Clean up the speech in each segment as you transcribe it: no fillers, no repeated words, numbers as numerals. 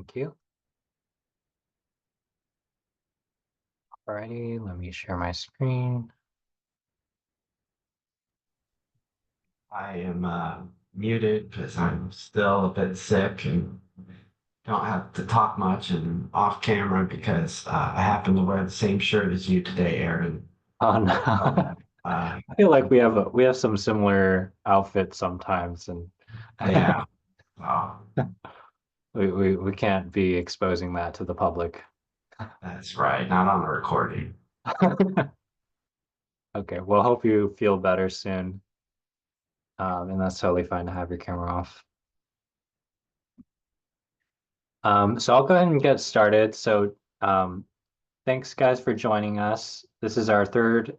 Thank you. Alrighty, let me share my screen. I am muted because I'm still a bit sick and don't have to talk much and off camera because I happen to wear the same shirt as you today, Aaron. Oh no. Um, uh, I feel like we have some similar outfits sometimes, and yeah, well, we can't be exposing that to the public. that's right. Not on the recording. Okay, well, hope you feel better soon. And that's totally fine to have your camera off. So I'll go ahead and get started. Um, thanks guys for joining us. This is our third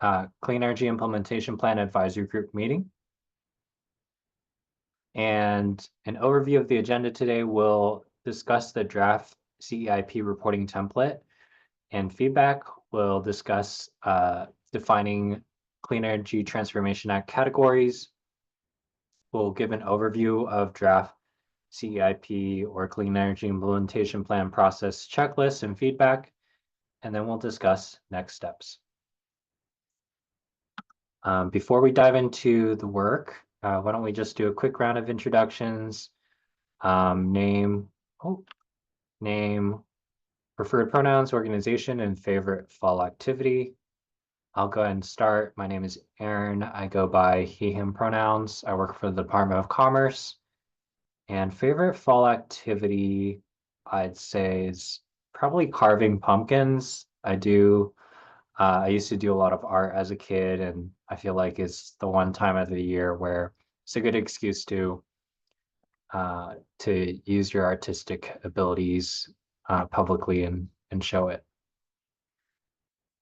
Clean Energy Implementation Plan Advisory Group meeting. And an overview of the agenda today will discuss the draft CEIP reporting template and feedback. We'll discuss defining Clean Energy Transformation Act categories. We'll give an overview of draft CEIP or Clean Energy Implementation Plan process checklist and feedback, and then we'll discuss next steps. Before we dive into the work, why don't we just do a quick round of introductions, name, preferred pronouns, organization, and favorite fall activity. I'll go ahead and start. My name is Aaron. I go by he, him pronouns. I work for the Department of Commerce. And favorite fall activity, I'd say, is probably carving pumpkins. I used to do a lot of art as a kid, and I feel like it's the one time of the year where it's a good excuse to use your artistic abilities publicly and show it.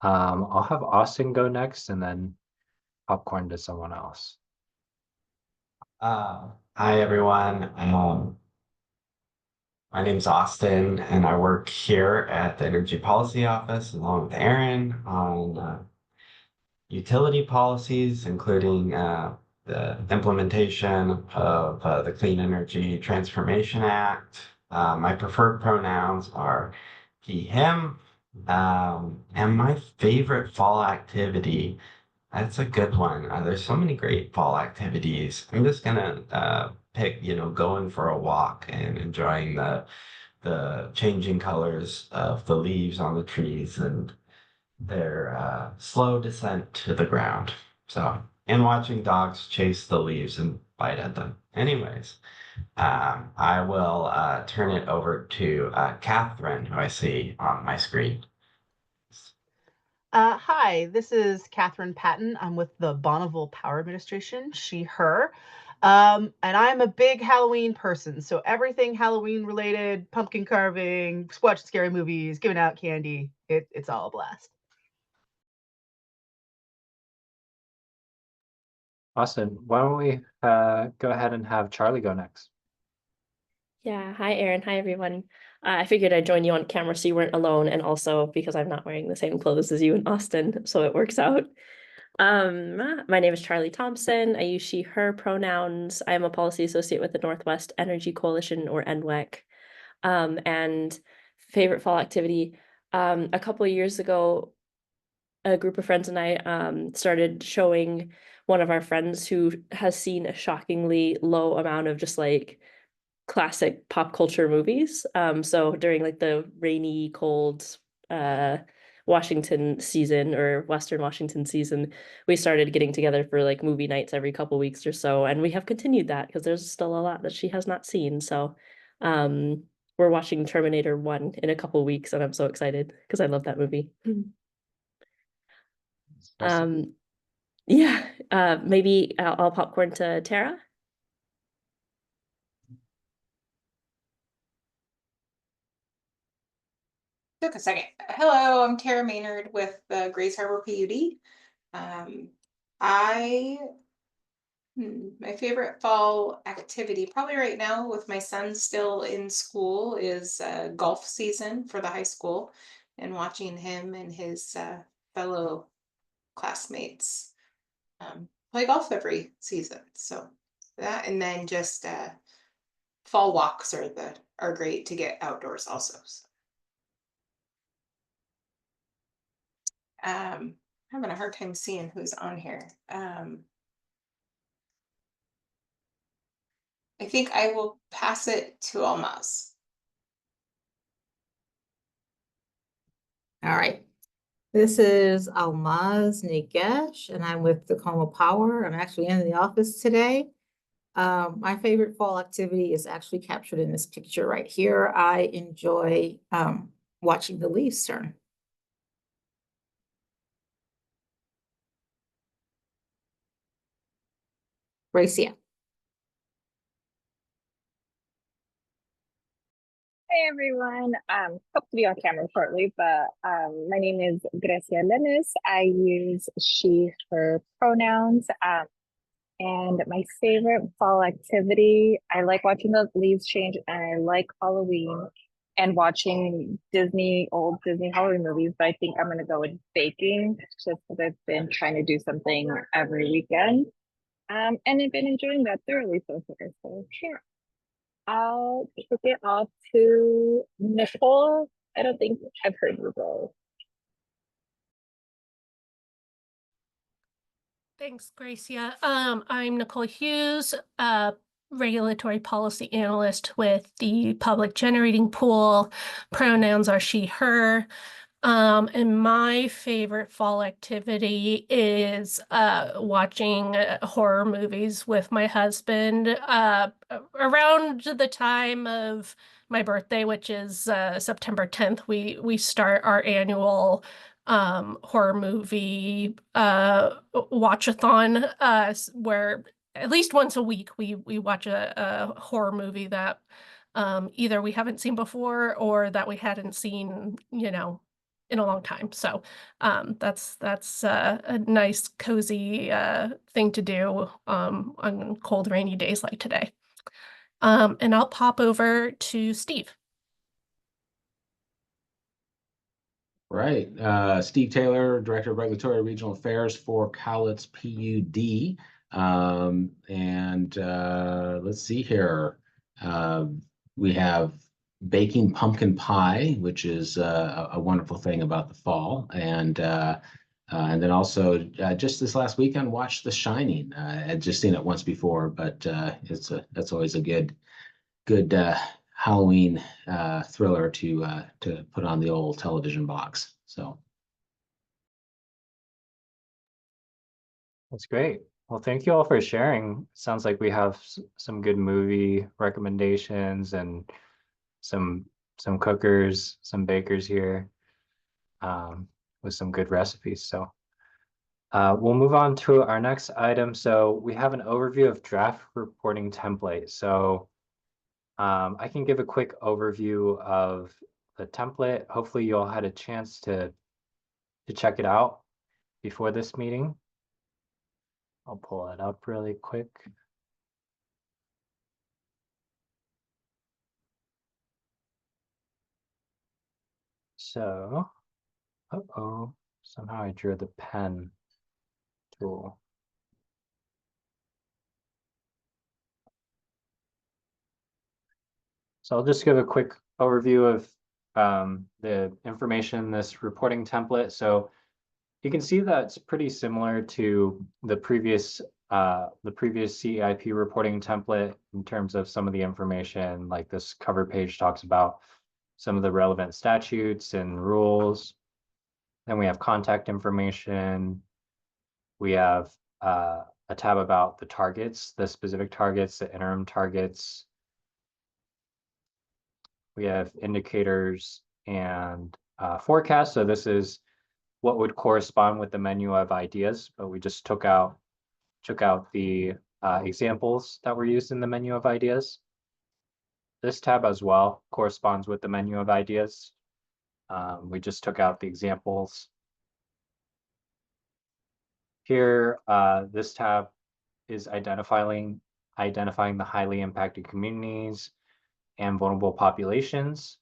I'll have Austin go next and then popcorn to someone else. Hi, everyone. My name is Austin, and I work here at the Energy Policy Office along with Aaron on utility policies, including the implementation of the Clean Energy Transformation Act. My preferred pronouns are he, him. And my favorite fall activity, that's a good one. There's so many great fall activities. I'm just gonna pick, going for a walk and enjoying the changing colors of the leaves on the trees and their slow descent to the ground. So, and watching dogs chase the leaves and bite at them. Anyways, I will turn it over to Catherine, who I see on my screen. Hi, this is Catherine Patton. I'm with the Bonneville Power Administration, she, her. And I'm a big Halloween person. So everything Halloween related, pumpkin carving, watching scary movies, giving out candy, it's all a blast. Austin, why don't we go ahead and have Charlie go next? Yeah, hi Aaron, hi everyone. I figured I'd join you on camera so you weren't alone, and also because I'm not wearing the same clothes as you in Austin, so it works out. My name is Charlie Thompson. I use she, her pronouns. I am a policy associate with the Northwest Energy Coalition, or NWEC. And favorite fall activity, a couple of years ago, a group of friends and I started showing one of our friends who has seen a shockingly low amount of just like classic pop culture movies. So during like the rainy, cold Washington season or Western Washington season, we started getting together for like movie nights every couple weeks or so, and we have continued that because there's still a lot that she has not seen. So we're watching Terminator 1 in a couple weeks, and I'm so excited because I love that movie. Awesome. Yeah, maybe I'll popcorn to Tara. Took a second. Hello, I'm Tara Maynard with the Grays Harbor PUD. I my favorite fall activity, probably right now with my son still in school, is golf season for the high school, and watching him and his fellow classmates play golf every season. So that, and then just fall walks are great to get outdoors also. So. Having a hard time seeing who's on here. I think I will pass it to Almaz. All right. This is Almaz Nigesh, and I'm with Tacoma Power. I'm actually in the office today. My favorite fall activity is actually captured in this picture right here. I enjoy watching the leaves turn. Gracia. Hey everyone, hope to be on camera shortly, but my name is Grecia Lenis. I use she, her pronouns, and my favorite fall activity, I like watching the leaves change, and I like Halloween and watching old Disney Halloween movies, but I think I'm gonna go with baking just because I've been trying to do something every weekend. And I've been enjoying that thoroughly so far, so sure. I'll kick it off to Nicole. I don't think I've heard you go. Thanks, Gracia. I'm Nicole Hughes, regulatory policy analyst with the Public Generating Pool. Pronouns are she, her. And my favorite fall activity is watching horror movies with my husband around the time of my birthday, which is September 10th. We start our annual horror movie watch-a-thon where at least once a week we watch a horror movie that either we haven't seen before or that we hadn't seen, in a long time. So that's a nice cozy thing to do on cold rainy days like today. And I'll pop over to Steve. Right. Steve Taylor, Director of Regulatory Regional Affairs for Cowlitz PUD. Let's see here. We have baking pumpkin pie, which is a wonderful thing about the fall. And then also just this last weekend, watched The Shining. I'd just seen it once before, but that's always a good Halloween thriller to put on the old television box. So That's great. Well, thank you all for sharing. Sounds like we have some good movie recommendations and some cookers, some bakers here with some good recipes. So we'll move on to our next item. So we have an overview of draft reporting template. So I can give a quick overview of the template. Hopefully you all had a chance to check it out before this meeting. I'll pull it up really quick. So, somehow I drew the pen tool. So I'll just give a quick overview of the information in this reporting template. So you can see that it's pretty similar to the previous CEIP reporting template in terms of some of the information, like this cover page talks about some of the relevant statutes and rules. Then we have contact information. We have a tab about the targets, the specific targets, the interim targets. We have indicators and forecasts. So this is what would correspond with the menu of ideas, but we just took out the examples that were used in the menu of ideas. This tab as well corresponds with the menu of ideas. We just took out the examples. Here, this tab is identifying the highly impacted communities and vulnerable populations.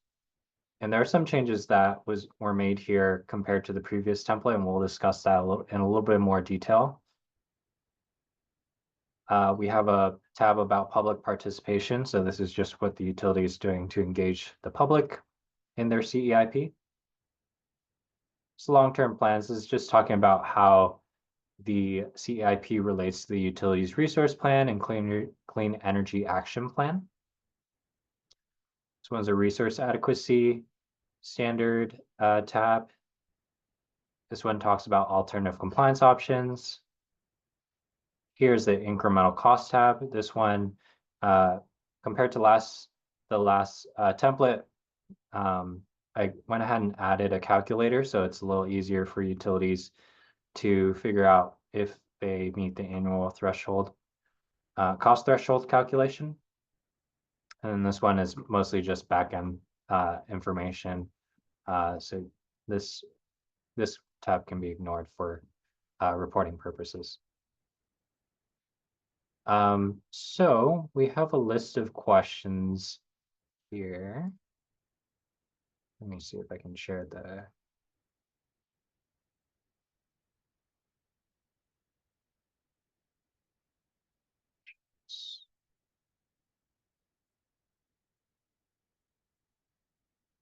And there are some changes that were made here compared to the previous template, and we'll discuss that in a little bit more detail. We have a tab about public participation. So this is just what the utility is doing to engage the public in their CEIP. So long-term plans is just talking about how the CEIP relates to the utilities resource plan and clean energy action plan. This one's a resource adequacy standard tab. This one talks about alternative compliance options. Here's the incremental cost tab. This one, compared to the last template, I went ahead and added a calculator, so it's a little easier for utilities to figure out if they meet the annual threshold, cost threshold calculation. And this one is mostly just backend information. So this tab can be ignored for reporting purposes. So we have a list of questions here. Let me see if I can share the.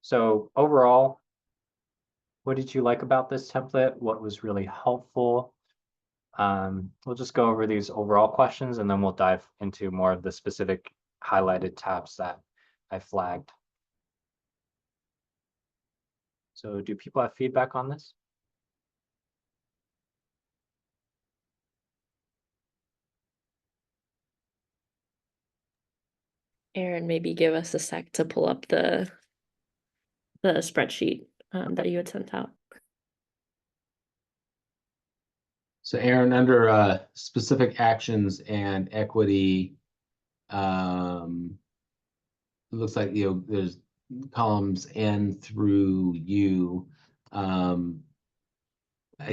So overall, what did you like about this template? What was really helpful? We'll just go over these overall questions and then we'll dive into more of the specific highlighted tabs that I flagged. So do people have feedback on this? Aaron, maybe give us a sec to pull up the spreadsheet that you had sent out. So Aaron, under specific actions and equity, it looks like there's columns N through U. I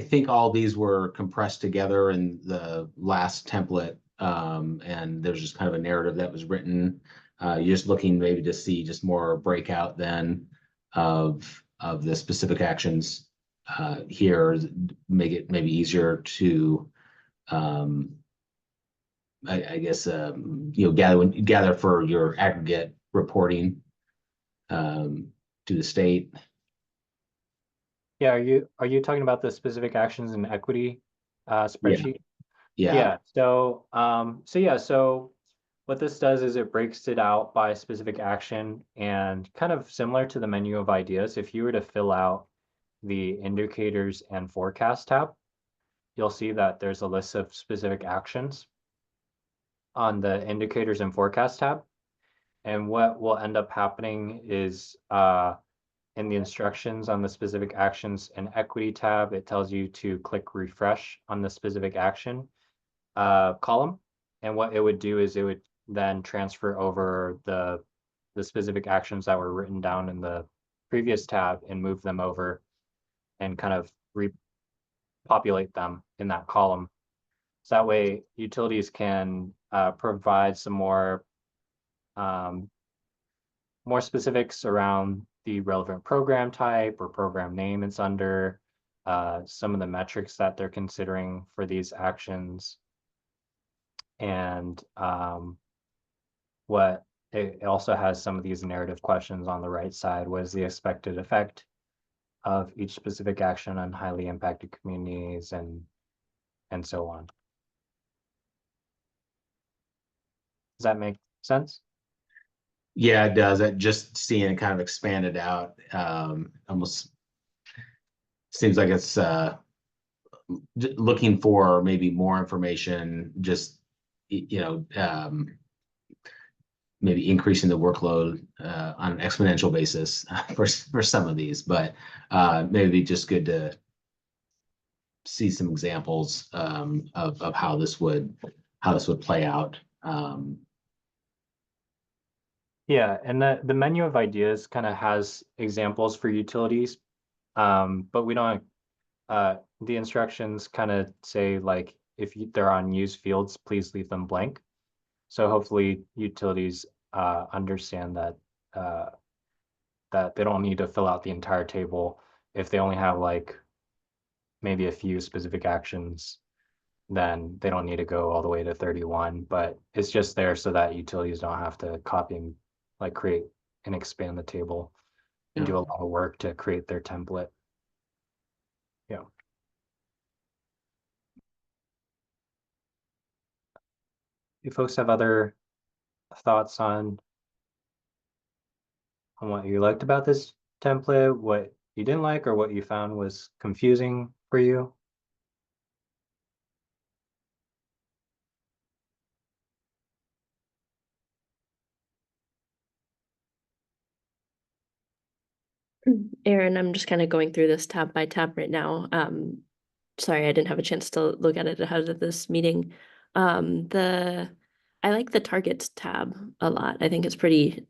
think all these were compressed together in the last template, and there's just kind of a narrative that was written. You're just looking maybe to see just more breakout then of the specific actions here, make it maybe easier to I guess gather for your aggregate reporting to the state. Yeah, are you talking about the specific actions and equity spreadsheet? Yeah. So what this does is it breaks it out by specific action, and kind of similar to the menu of ideas, if you were to fill out the indicators and forecast tab, you'll see that there's a list of specific actions on the indicators and forecast tab. And what will end up happening is in the instructions on the specific actions and equity tab, it tells you to click refresh on the specific action column. And what it would do is it would then transfer over the specific actions that were written down in the previous tab and move them over and kind of repopulate them in that column. So that way utilities can provide some more specifics around the relevant program type or program name it's under, some of the metrics that they're considering for these actions. And what it also has some of these narrative questions on the right side. What is the expected effect of each specific action on highly impacted communities and so on? Does that make sense? Yeah, it does. Just seeing it kind of expanded out, almost seems like it's looking for maybe more information, just maybe increasing the workload on an exponential basis for some of these, but maybe just good to see some examples of how this would play out. Yeah, and the menu of ideas kind of has examples for utilities, but we don't. The instructions kind of say, like, if they're on used fields, please leave them blank. So hopefully utilities understand that that they don't need to fill out the entire table if they only have like maybe a few specific actions then they don't need to go all the way to 31, but it's just there so that utilities don't have to copy and like create and expand the table and do a lot of work to create their template. Yeah. You folks have other thoughts on what you liked about this template, what you didn't like, or what you found was confusing for you? Aaron, I'm just kind of going through this tab by tab right now. Sorry, I didn't have a chance to look at it ahead of this meeting. I like the targets tab a lot. I think it's pretty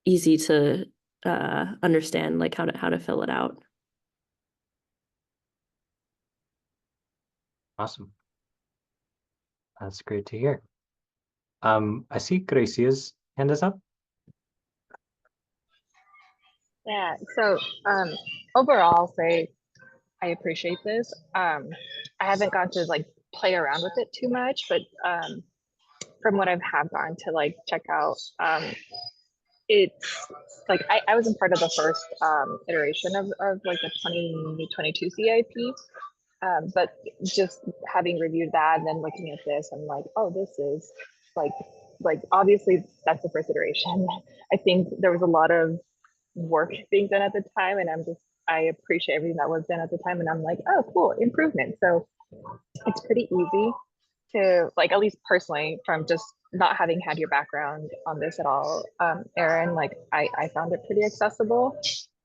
easy to understand like how to fill it out. Awesome. That's great to hear. I see Gracia's hand is up. Yeah, so overall, I'll say I appreciate this. I haven't gotten to like play around with it too much, but from what have gotten to like check out, it's like I wasn't part of the first iteration of like the 2022 CIP. But just having reviewed that and then looking at this, I'm like, oh, this is like obviously that's the first iteration. I think there was a lot of work being done at the time, and I appreciate everything that was done at the time, and I'm like, oh, cool, improvement. So it's pretty easy to like, at least personally, from just not having had your background on this at all, Aaron, like I found it pretty accessible.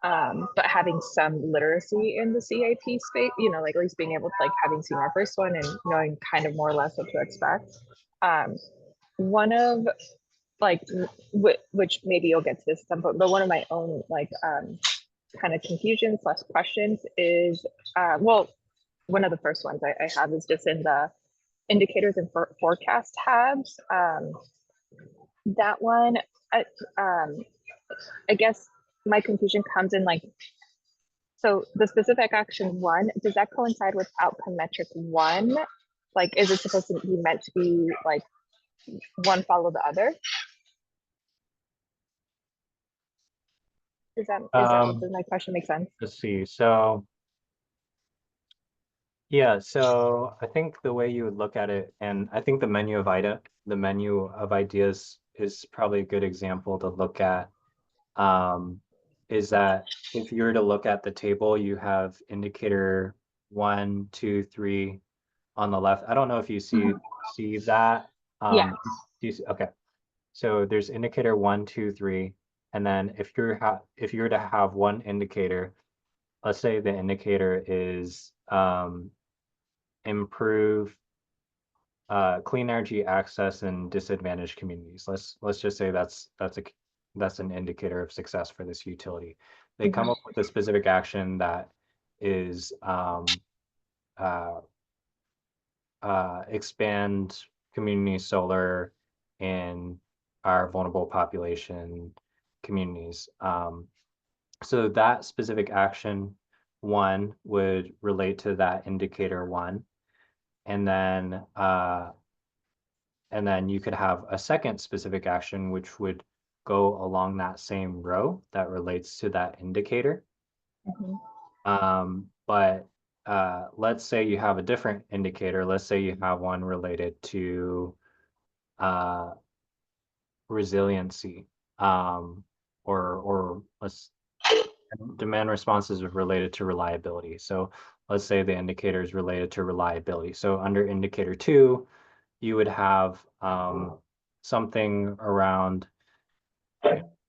But having some literacy in the CIP space, you know, like at least being able to like having seen our first one and knowing kind of more or less what to expect. One of like, which maybe you'll get to this at some point, but one of my own like kind of confusions / questions is, well, one of the first ones I have is just in the indicators and forecast tabs. That one, I guess my confusion comes in like, so the specific action 1, does that coincide with outcome metric 1? Like, is it supposed to be meant to be like one follow the other? Does my question make sense? Let's see. So yeah, so I think the way you would look at it, and I think the menu of ideas is probably a good example to look at. Is that if you were to look at the table, you have indicator 1, 2, 3 on the left. I don't know if you see that. Yeah. Do you see? Okay. So there's indicator 1, 2, 3, and then if you were to have one indicator, let's say the indicator is improve clean energy access in disadvantaged communities. Let's just say that's an indicator of success for this utility. They come up with a specific action that is expand community solar in our vulnerable population communities. So that specific action 1 would relate to that indicator 1. And then you could have a second specific action which would go along that same row that relates to that indicator. But let's say you have a different indicator. Let's say you have one related to resiliency, or demand responses related to reliability. So let's say the indicator is related to reliability. So under indicator 2, you would have something around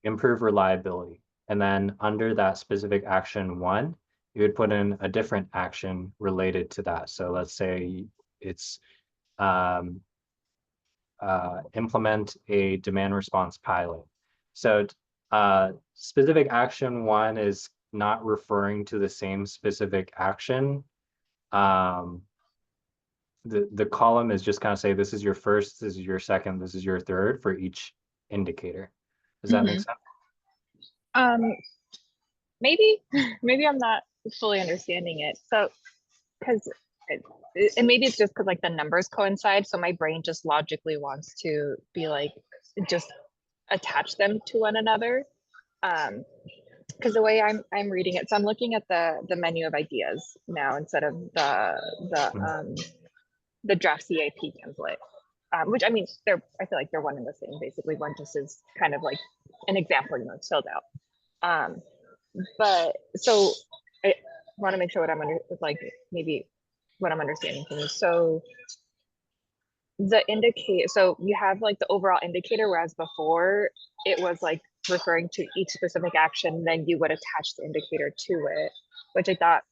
improve reliability. And then under that specific action 1, you would put in a different action related to that. So let's say it's implement a demand response pilot. So specific action 1 is not referring to the same specific action. The column is just kind of say, this is your first, this is your second, this is your third for each indicator. Does that make sense? Maybe I'm not fully understanding it. So, because and maybe it's just because like the numbers coincide, so my brain just logically wants to be like, just attach them to one another. Because the way I'm reading it, so I'm looking at the menu of ideas now instead of the draft CAP template. Which I mean, I feel like they're one and the same. Basically, one just is kind of like an example, you know, it's filled out. But so I want to make sure what I'm maybe what I'm understanding from you. So the indicator, so you have like the overall indicator, whereas before it was like referring to each specific action, then you would attach the indicator to it, which I thought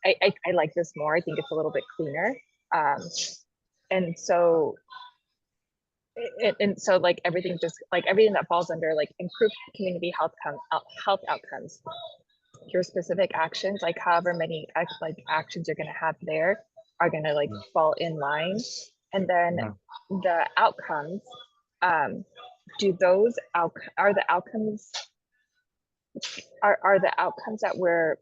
I like this more. I think it's a little bit cleaner. And so like everything that falls under like improved community health outcomes, your specific actions, like however many actions you're going to have there are going to like fall in line. And then the outcomes, do those are the outcomes that we're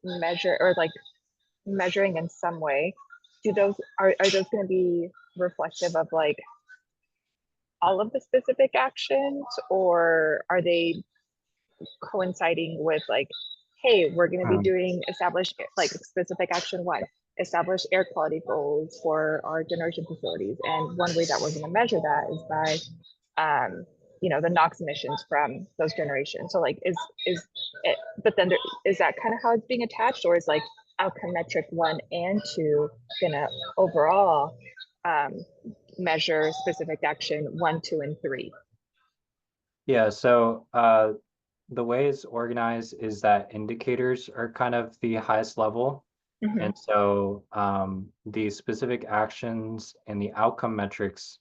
measuring in some way, are those going to be reflective of like all of the specific actions, or are they coinciding with like, hey, we're going to be doing establish like specific action 1, establish air quality goals for our generation facilities, and one way that we're going to measure that is by you know, the NOx emissions from those generations. So like is it, but then is that kind of how it's being attached, or is like outcome metric 1 and 2 gonna overall measure specific action 1, 2, and 3? Yeah, so the way it's organized is that indicators are kind of the highest level. And so the specific actions and the outcome metrics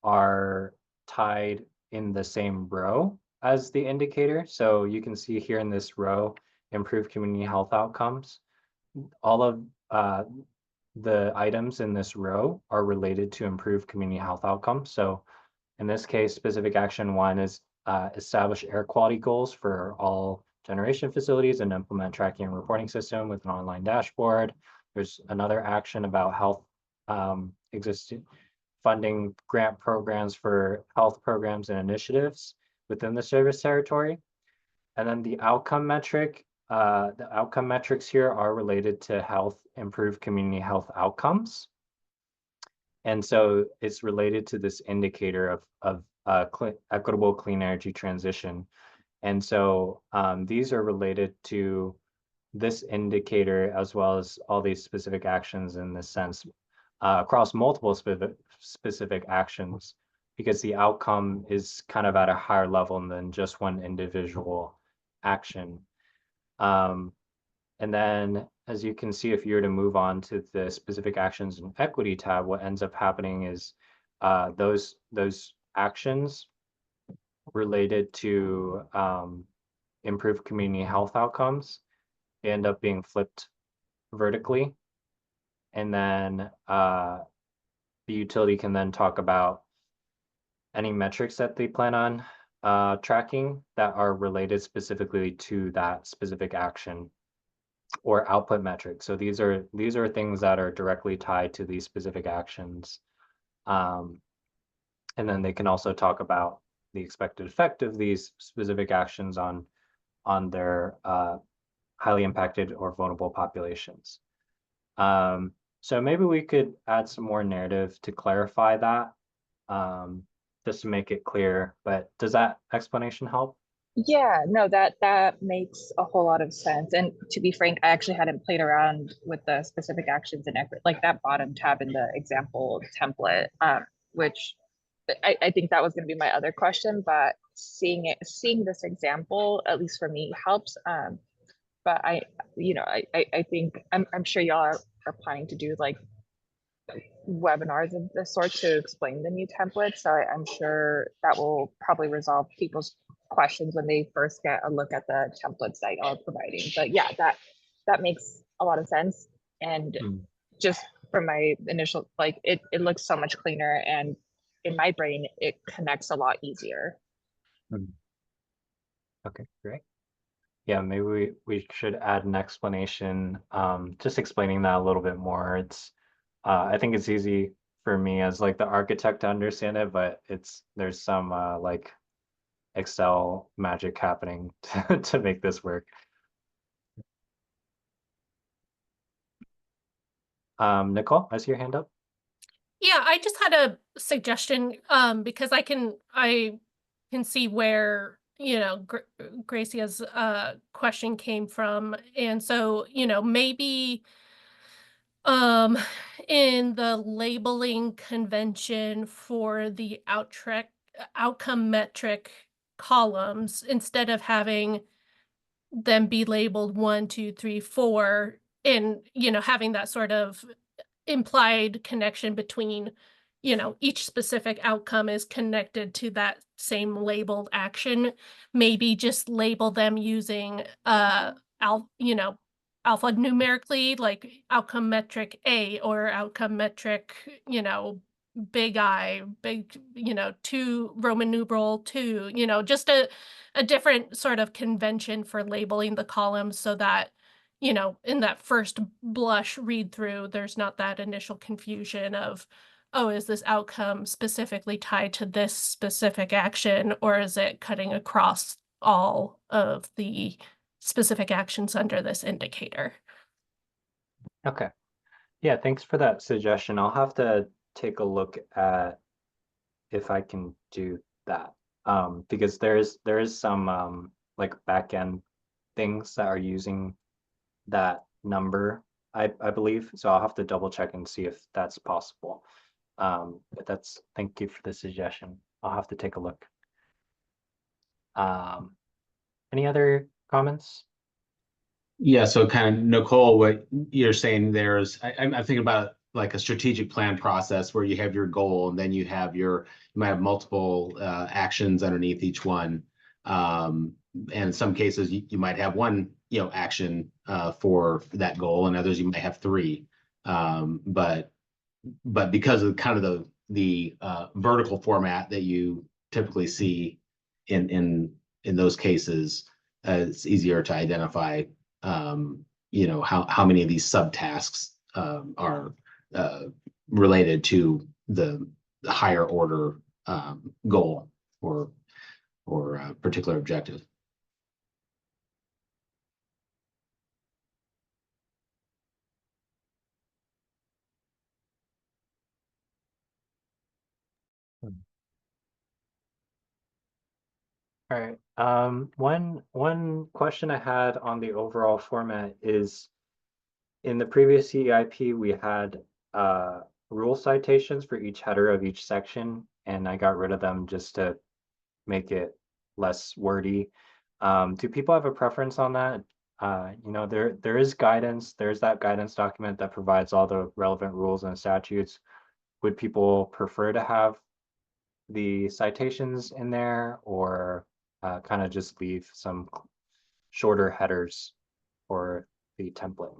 are tied in the same row as the indicator. So you can see here in this row, improved community health outcomes. All of the items in this row are related to improved community health outcomes. So in this case, specific action 1 is establish air quality goals for all generation facilities and implement tracking and reporting system with an online dashboard. There's another action about health existing funding grant programs for health programs and initiatives within the service territory. And then the outcome metric, the outcome metrics here are related to health, improved community health outcomes. And so it's related to this indicator of equitable clean energy transition. And so these are related to this indicator as well as all these specific actions in this sense across multiple specific actions, because the outcome is kind of at a higher level than just one individual action. And then, as you can see, if you were to move on to the specific actions and equity tab, what ends up happening is those actions related to improved community health outcomes, they end up being flipped vertically. And then the utility can then talk about any metrics that they plan on tracking that are related specifically to that specific action or output metrics. So these are things that are directly tied to these specific actions. And then they can also talk about the expected effect of these specific actions on their highly impacted or vulnerable populations. So maybe we could add some more narrative to clarify that, just to make it clear. But does that explanation help? Yeah, no, that makes a whole lot of sense. And to be frank, I actually hadn't played around with the specific actions and like that bottom tab in the example template, which I think that was going to be my other question, but seeing this example, at least for me, helps. But I think I'm sure y'all are planning to do like webinars of this sort to explain the new template. So I'm sure that will probably resolve people's questions when they first get a look at the templates that y'all are providing. But yeah, that makes a lot of sense. And just from my initial, like it looks so much cleaner, and in my brain, it connects a lot easier. Okay, great. Yeah, maybe we should add an explanation, just explaining that a little bit more. It's I think it's easy for me as like the architect to understand it, but there's some like Excel magic happening to make this work. Nicole, I see your hand up. Yeah, I just had a suggestion, because I can see where, Gracia's question came from. And so, maybe in the labeling convention for the outcome metric columns, instead of having them be labeled 1, 2, 3, 4, and having that sort of implied connection between, each specific outcome is connected to that same labeled action, maybe just label them using alphanumerically, like outcome metric A or outcome metric, big I, big, 2 Roman numeral 2, just a different sort of convention for labeling the columns, so that in that first blush read through, there's not that initial confusion of, oh, is this outcome specifically tied to this specific action, or is it cutting across all of the specific actions under this indicator? Okay. Yeah, thanks for that suggestion. I'll have to take a look at if I can do that. Because there is some like back-end things that are using that number, I believe. So I'll have to double check and see if that's possible. But thank you for the suggestion. I'll have to take a look. Any other comments? Yeah, so kind of Nicole, what you're saying there is, I'm thinking about like a strategic plan process where you have your goal and then you might have multiple actions underneath each one. And in some cases you might have one, action for that goal, and others you might have 3. But because of kind of the vertical format that you typically see in those cases, it's easier to identify how many of these subtasks are related to the higher order goal or particular objective. All right. One question I had on the overall format is, in the previous CEIP, we had rule citations for each header of each section, and I got rid of them just to make it less wordy. Do people have a preference on that? There is guidance. There's that guidance document that provides all the relevant rules and statutes. Would people prefer to have the citations in there, or kind of just leave some shorter headers for the template?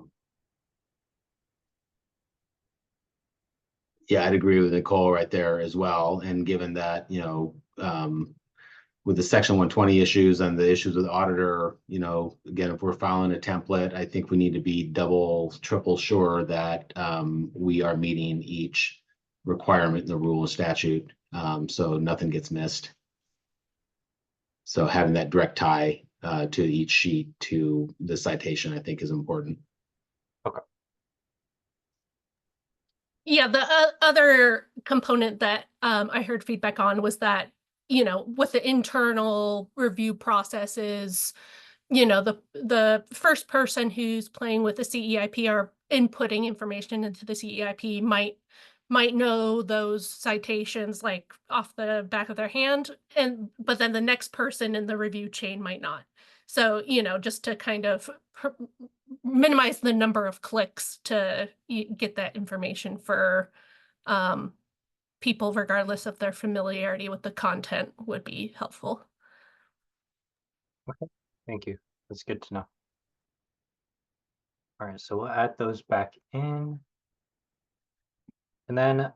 Yeah, I'd agree with Nicole right there as well. And given that, with the Section 120 issues and the issues with the auditor, again, if we're following a template, I think we need to be double, triple sure that we are meeting each requirement in the rule of statute, so nothing gets missed. So having that direct tie to each sheet to the citation, I think, is important. Okay. Yeah, the other component that I heard feedback on was that, with the internal review processes, the first person who's playing with the CEIP or inputting information into the CEIP might know those citations like off the back of their hand, but then the next person in the review chain might not. So, just to kind of minimize the number of clicks to get that information for people, regardless of their familiarity with the content, would be helpful. Okay, thank you. That's good to know. All right, so we'll add those back in. And then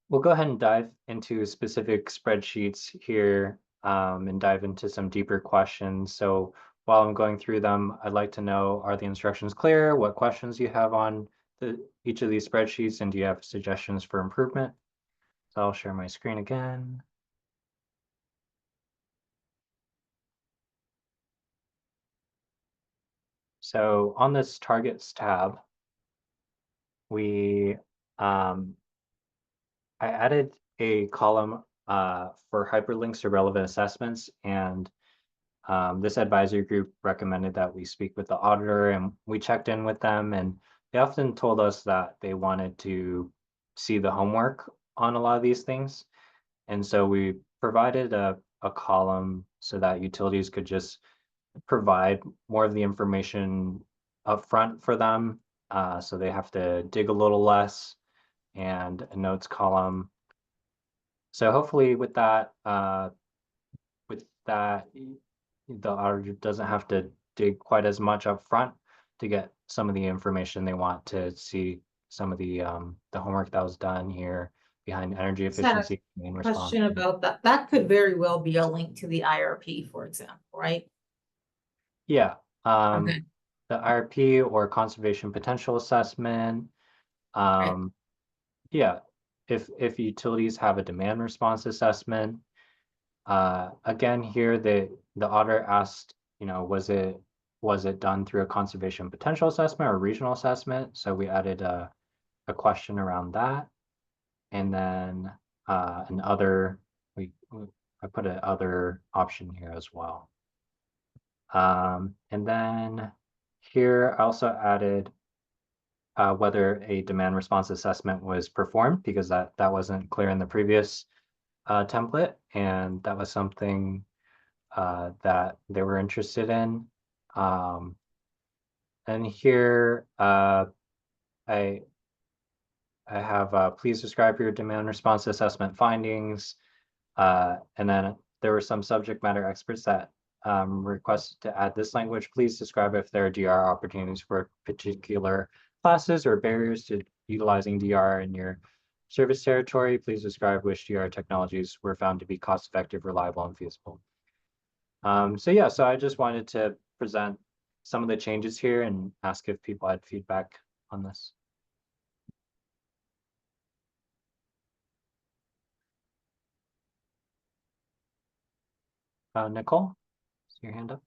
we'll go ahead and dive into specific spreadsheets here and dive into some deeper questions. So while I'm going through them, I'd like to know, are the instructions clear? What questions you have on each of these spreadsheets, and do you have suggestions for improvement? So I'll share my screen again. So on this targets tab, I added a column for hyperlinks to relevant assessments, and this advisory group recommended that we speak with the auditor, and we checked in with them, and they often told us that they wanted to see the homework on a lot of these things. And so we provided a column so that utilities could just provide more of the information upfront for them. So they have to dig a little less, and a notes column. So hopefully with that, the auditor doesn't have to dig quite as much up front to get some of the information they want to see, some of the homework that was done here behind energy Just had a efficiency main response. Question about that. That could very well be a link to the IRP, for example, right? Yeah. Okay. The IRP or conservation potential assessment. Yeah, if utilities have a demand response assessment, again here the auditor asked, was it done through a conservation potential assessment or regional assessment? So we added a question around that, and then I put an other option here as well. And then here I also added whether a demand response assessment was performed, because that wasn't clear in the previous template, and that was something that they were interested in. And here I have please describe your demand response assessment findings, and then there were some subject matter experts that requested to add this language. Please describe if there are DR opportunities for particular classes or barriers to utilizing DR in your service territory. Please describe which DR technologies were found to be cost-effective, reliable, and feasible. So yeah, so I just wanted to present some of the changes here and ask if people had feedback on this. Nicole, is your hand up?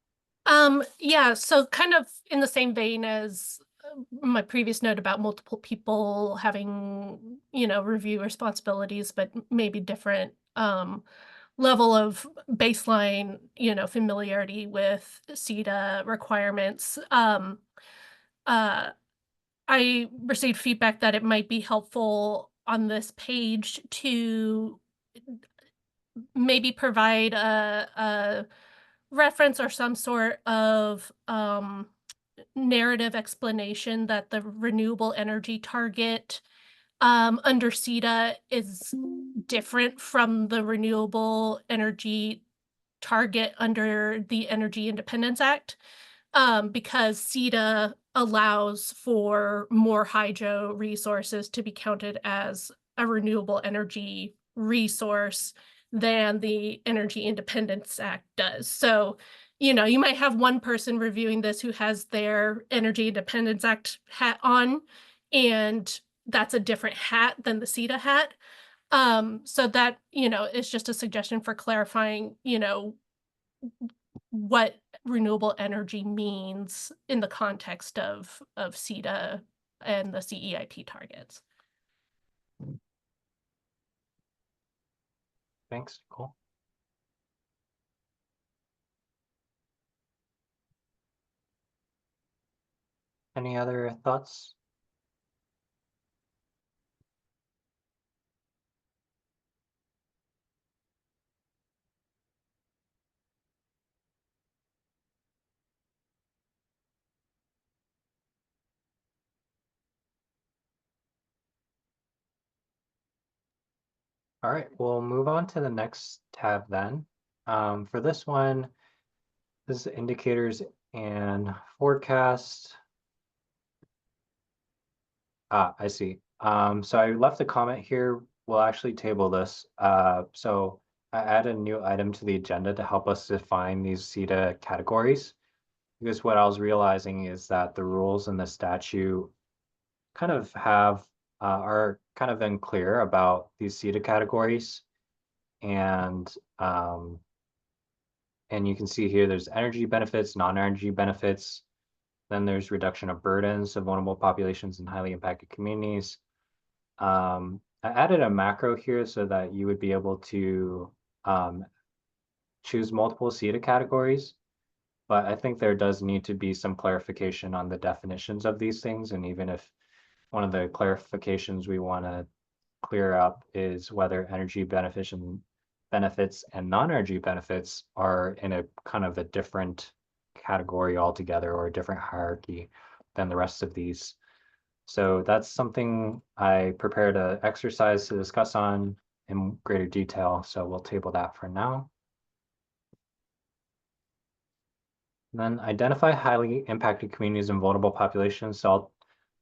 Yeah, so kind of in the same vein as my previous note about multiple people having, review responsibilities, but maybe different level of baseline, familiarity with CETA requirements. I received feedback that it might be helpful on this page to maybe provide a reference or some sort of narrative explanation that the renewable energy target under CETA is different from the renewable energy target under the Energy Independence Act, because CETA allows for more hydro resources to be counted as a renewable energy resource than the Energy Independence Act does. So, you might have one person reviewing this who has their Energy Independence Act hat on, and that's a different hat than the CETA hat. So that, is just a suggestion for clarifying, what renewable energy means in the context of CETA and the CEIP targets. Thanks, Nicole. Any other thoughts? All right, we'll move on to the next tab then. For this one, this is indicators and forecast. I see. So I left a comment here. We'll actually table this. So I added a new item to the agenda to help us define these CETA categories, because what I was realizing is that the rules in the statute kind of have are kind of unclear about these CETA categories. And you can see here there's energy benefits, non-energy benefits. Then there's reduction of burdens of vulnerable populations and highly impacted communities. I added a macro here so that you would be able to choose multiple CETA categories. But I think there does need to be some clarification on the definitions of these things. And even if one of the clarifications we want to clear up is whether energy benefits and non-energy benefits are in a kind of a different category altogether, or a different hierarchy than the rest of these. So that's something I prepared an exercise to discuss on in greater detail. So we'll table that for now. And then identify highly impacted communities and vulnerable populations. So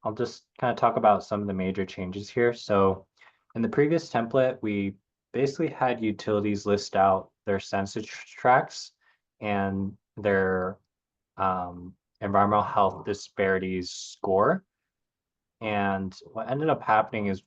I'll just kind of talk about some of the major changes here. So in the previous template, we basically had utilities list out their census tracts and their environmental health disparities score. And what ended up happening is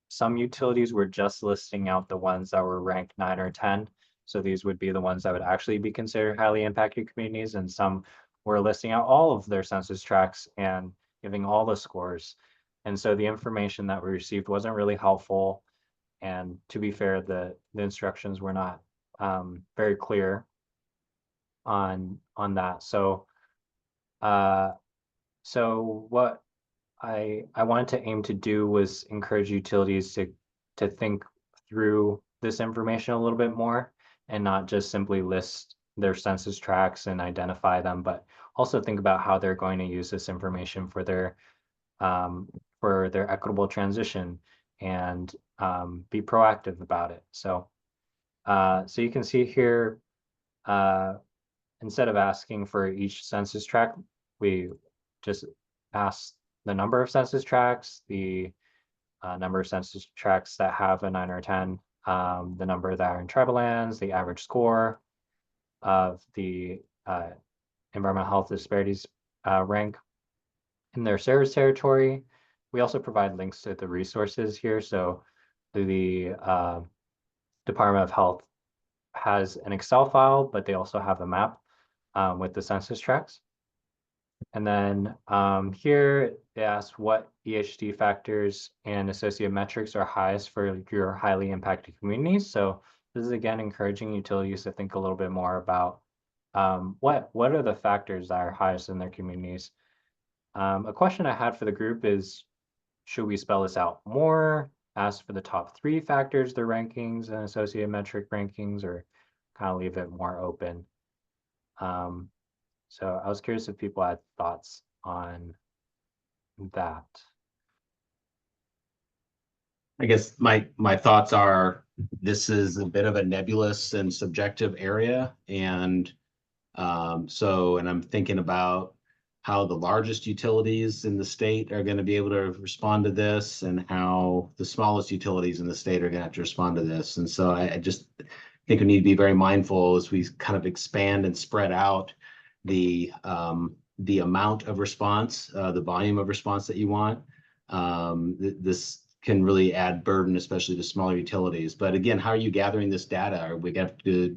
some utilities were just listing out the ones that were ranked 9 or 10. So these would be the ones that would actually be considered highly impacted communities. And some were listing out all of their census tracts and giving all the scores. And so the information that we received wasn't really helpful. And to be fair, the instructions were not very clear on that. So what I wanted to aim to do was encourage utilities to think through this information a little bit more, and not just simply list their census tracts and identify them, but also think about how they're going to use this information for their equitable transition, and be proactive about it. So you can see here, instead of asking for each census tract, we just asked the number of census tracts, the number of census tracts that have a 9 or 10, the number that are in tribal lands, the average score of the environmental health disparities rank in their service territory. We also provide links to the resources here. So the Department of Health has an Excel file, but they also have a map with the census tracts. And then here they ask what EHD factors and associated metrics are highest for your highly impacted communities. So this is again encouraging utilities to think a little bit more about what are the factors that are highest in their communities. A question I had for the group is, should we spell this out more? Ask for the top 3 factors, their rankings and associated metric rankings, or kind of leave it more open? So I was curious if people had thoughts on that. I guess my thoughts are, this is a bit of a nebulous and subjective area. And and I'm thinking about how the largest utilities in the state are going to be able to respond to this, and how the smallest utilities in the state are going to have to respond to this. And so I just think we need to be very mindful as we kind of expand and spread out the amount of response, the volume of response that you want. This can really add burden, especially to smaller utilities. But again, how are you gathering this data? Are we have to,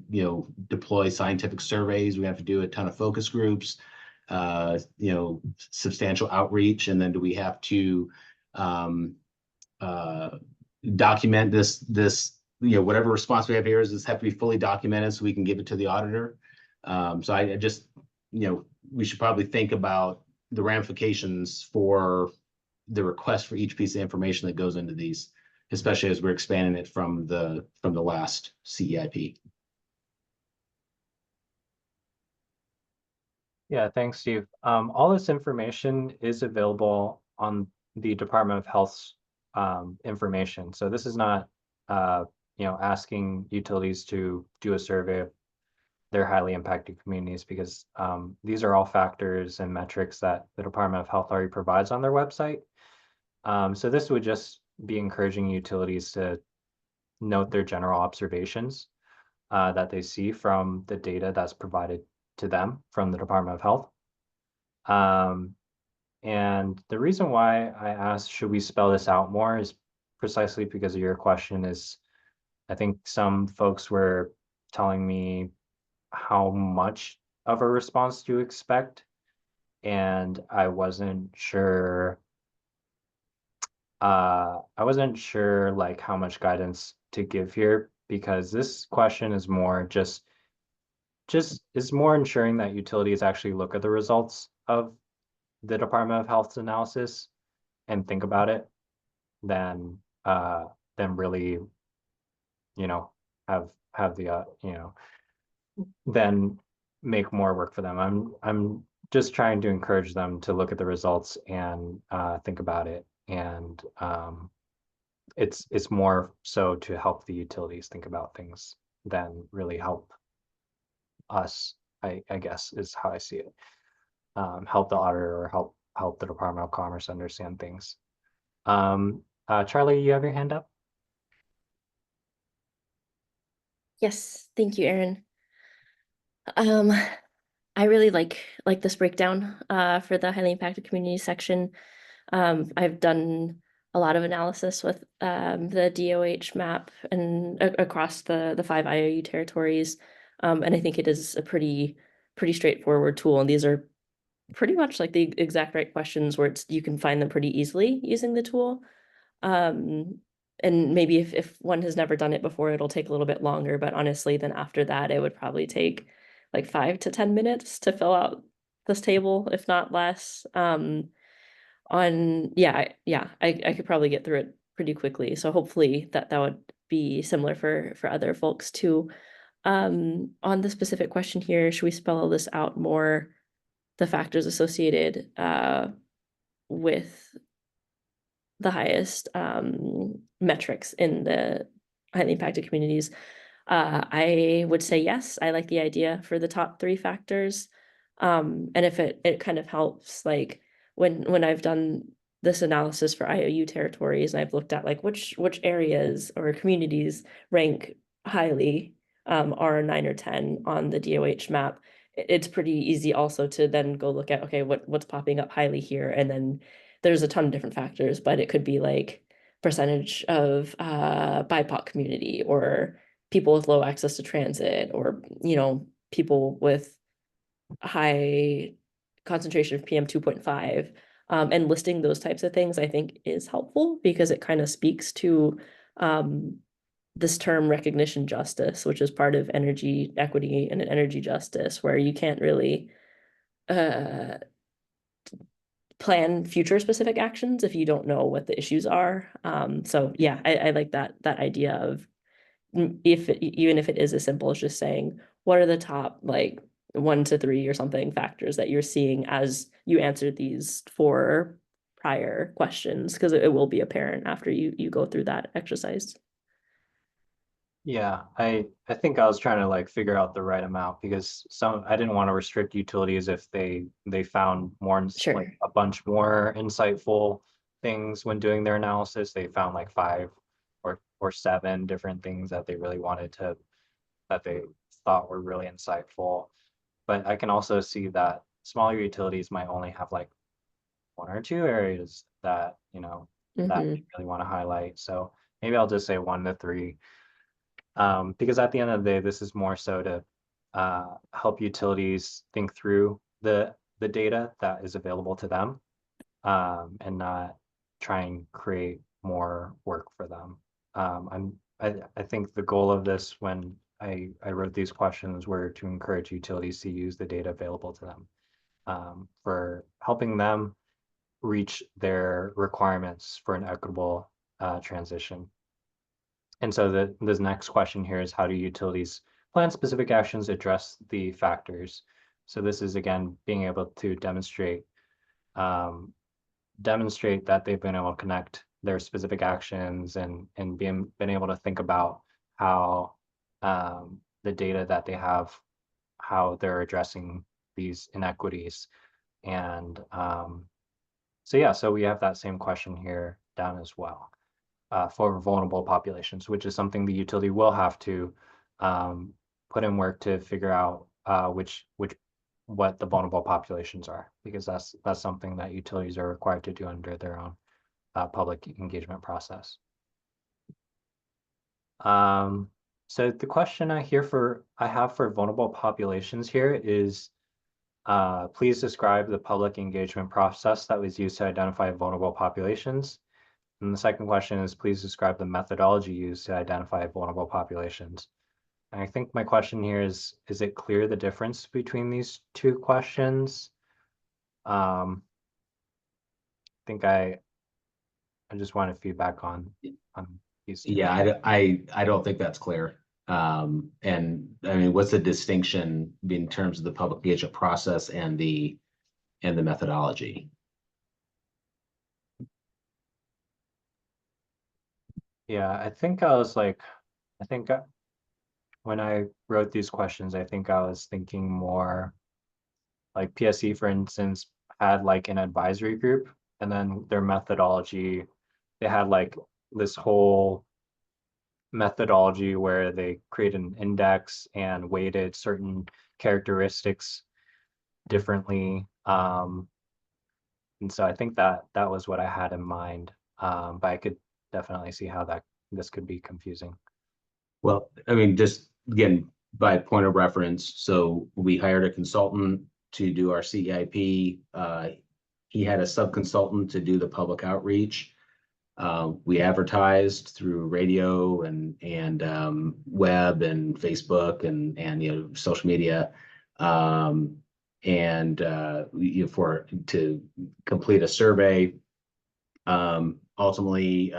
deploy scientific surveys? We have to do a ton of focus groups, substantial outreach, and then do we have to document this? Whatever response we have here, does this have to be fully documented so we can give it to the auditor? So I just, we should probably think about the ramifications for the request for each piece of information that goes into these, especially as we're expanding it from the last CEIP. Yeah, thanks, Steve. All this information is available on the Department of Health's information. So this is not, asking utilities to do a survey of their highly impacted communities, because these are all factors and metrics that the Department of Health already provides on their website. So this would just be encouraging utilities to note their general observations that they see from the data that's provided to them from the Department of Health. And the reason why I asked, should we spell this out more, is precisely because of your question. Is I think some folks were telling me how much of a response to expect, and I wasn't sure like how much guidance to give here, because this question is more just is more ensuring that utilities actually look at the results of the Department of Health's analysis and think about it than really, you know, have the then make more work for them. I'm just trying to encourage them to look at the results and think about it. And it's more so to help the utilities think about things than really help us, I guess is how I see it. Help the auditor or help the Department of Commerce understand things. Charlie, you have your hand up? Yes, thank you, Aaron. I really like this breakdown for the highly impacted community section. I've done a lot of analysis with the DOH map and across the 5 IOU territories. And I think it is a pretty straightforward tool. And these are pretty much like the exact right questions where you can find them pretty easily using the tool. And maybe if one has never done it before, it'll take a little bit longer, but honestly, then after that, it would probably take like 5 to 10 minutes to fill out this table, if not less. I could probably get through it pretty quickly. So hopefully that would be similar for other folks too. On the specific question here, should we spell this out more, the factors associated with the highest metrics in the highly impacted communities? I would say yes. I like the idea for the top 3 factors. And if it kind of helps, like when I've done this analysis for IOU territories, and I've looked at like which areas or communities rank highly, are 9 or 10 on the DOH map, it's pretty easy also to then go look at, okay, what's popping up highly here, and then there's a ton of different factors, but it could be like percentage of BIPOC community, or people with low access to transit, or people with high concentration of PM 2.5, and listing those types of things I think is helpful, because it kind of speaks to this term recognition justice, which is part of energy equity and energy justice, where you can't really plan future specific actions if you don't know what the issues are. So yeah, I like that idea of, even if it is as simple as just saying, what are the top like 1 to 3 or something factors that you're seeing as you answer these 4 prior questions, because it will be apparent after you go through that exercise. Yeah, I think I was trying to like figure out the right amount, because I didn't want to restrict utilities if they found more Sure. like a bunch more insightful things when doing their analysis. They found like 5 or 7 different things that they really wanted to, that they thought were really insightful. But I can also see that smaller utilities might only have like 1 or 2 areas that that we really want to highlight. So maybe I'll just say 1 to 3. Because at the end of the day, this is more so to help utilities think through the data that is available to them, and not try and create more work for them. I think the goal of this, when I wrote these questions, were to encourage utilities to use the data available to them for helping them reach their requirements for an equitable transition. And so this next question here is, how do utilities plan specific actions to address the factors? So this is, again, being able to demonstrate that they've been able to connect their specific actions and been able to think about how the data that they have, how they're addressing these inequities. And so we have that same question here down as well. For vulnerable populations, which is something the utility will have to put in work to figure out which what the vulnerable populations are, because that's something that utilities are required to do under their own public engagement process. So the question I have for vulnerable populations here is, please describe the public engagement process that was used to identify vulnerable populations. And the second question is, please describe the methodology used to identify vulnerable populations. And I think my question here is it clear the difference between these two questions? I think I just wanted feedback on these two. Yeah, I don't think that's clear. And I mean, what's the distinction in terms of the public engagement process and the methodology? Yeah, I think when I wrote these questions, I think I was thinking more like PSC, for instance, had like an advisory group, and then their methodology, they had like this whole methodology where they created an index and weighted certain characteristics differently. And so I think that was what I had in mind. But I could definitely see how this could be confusing. Well, I mean, just again, by point of reference, so we hired a consultant to do our CEIP. He had a sub-consultant to do the public outreach. We advertised through radio and web and Facebook and social media, to complete a survey. Ultimately,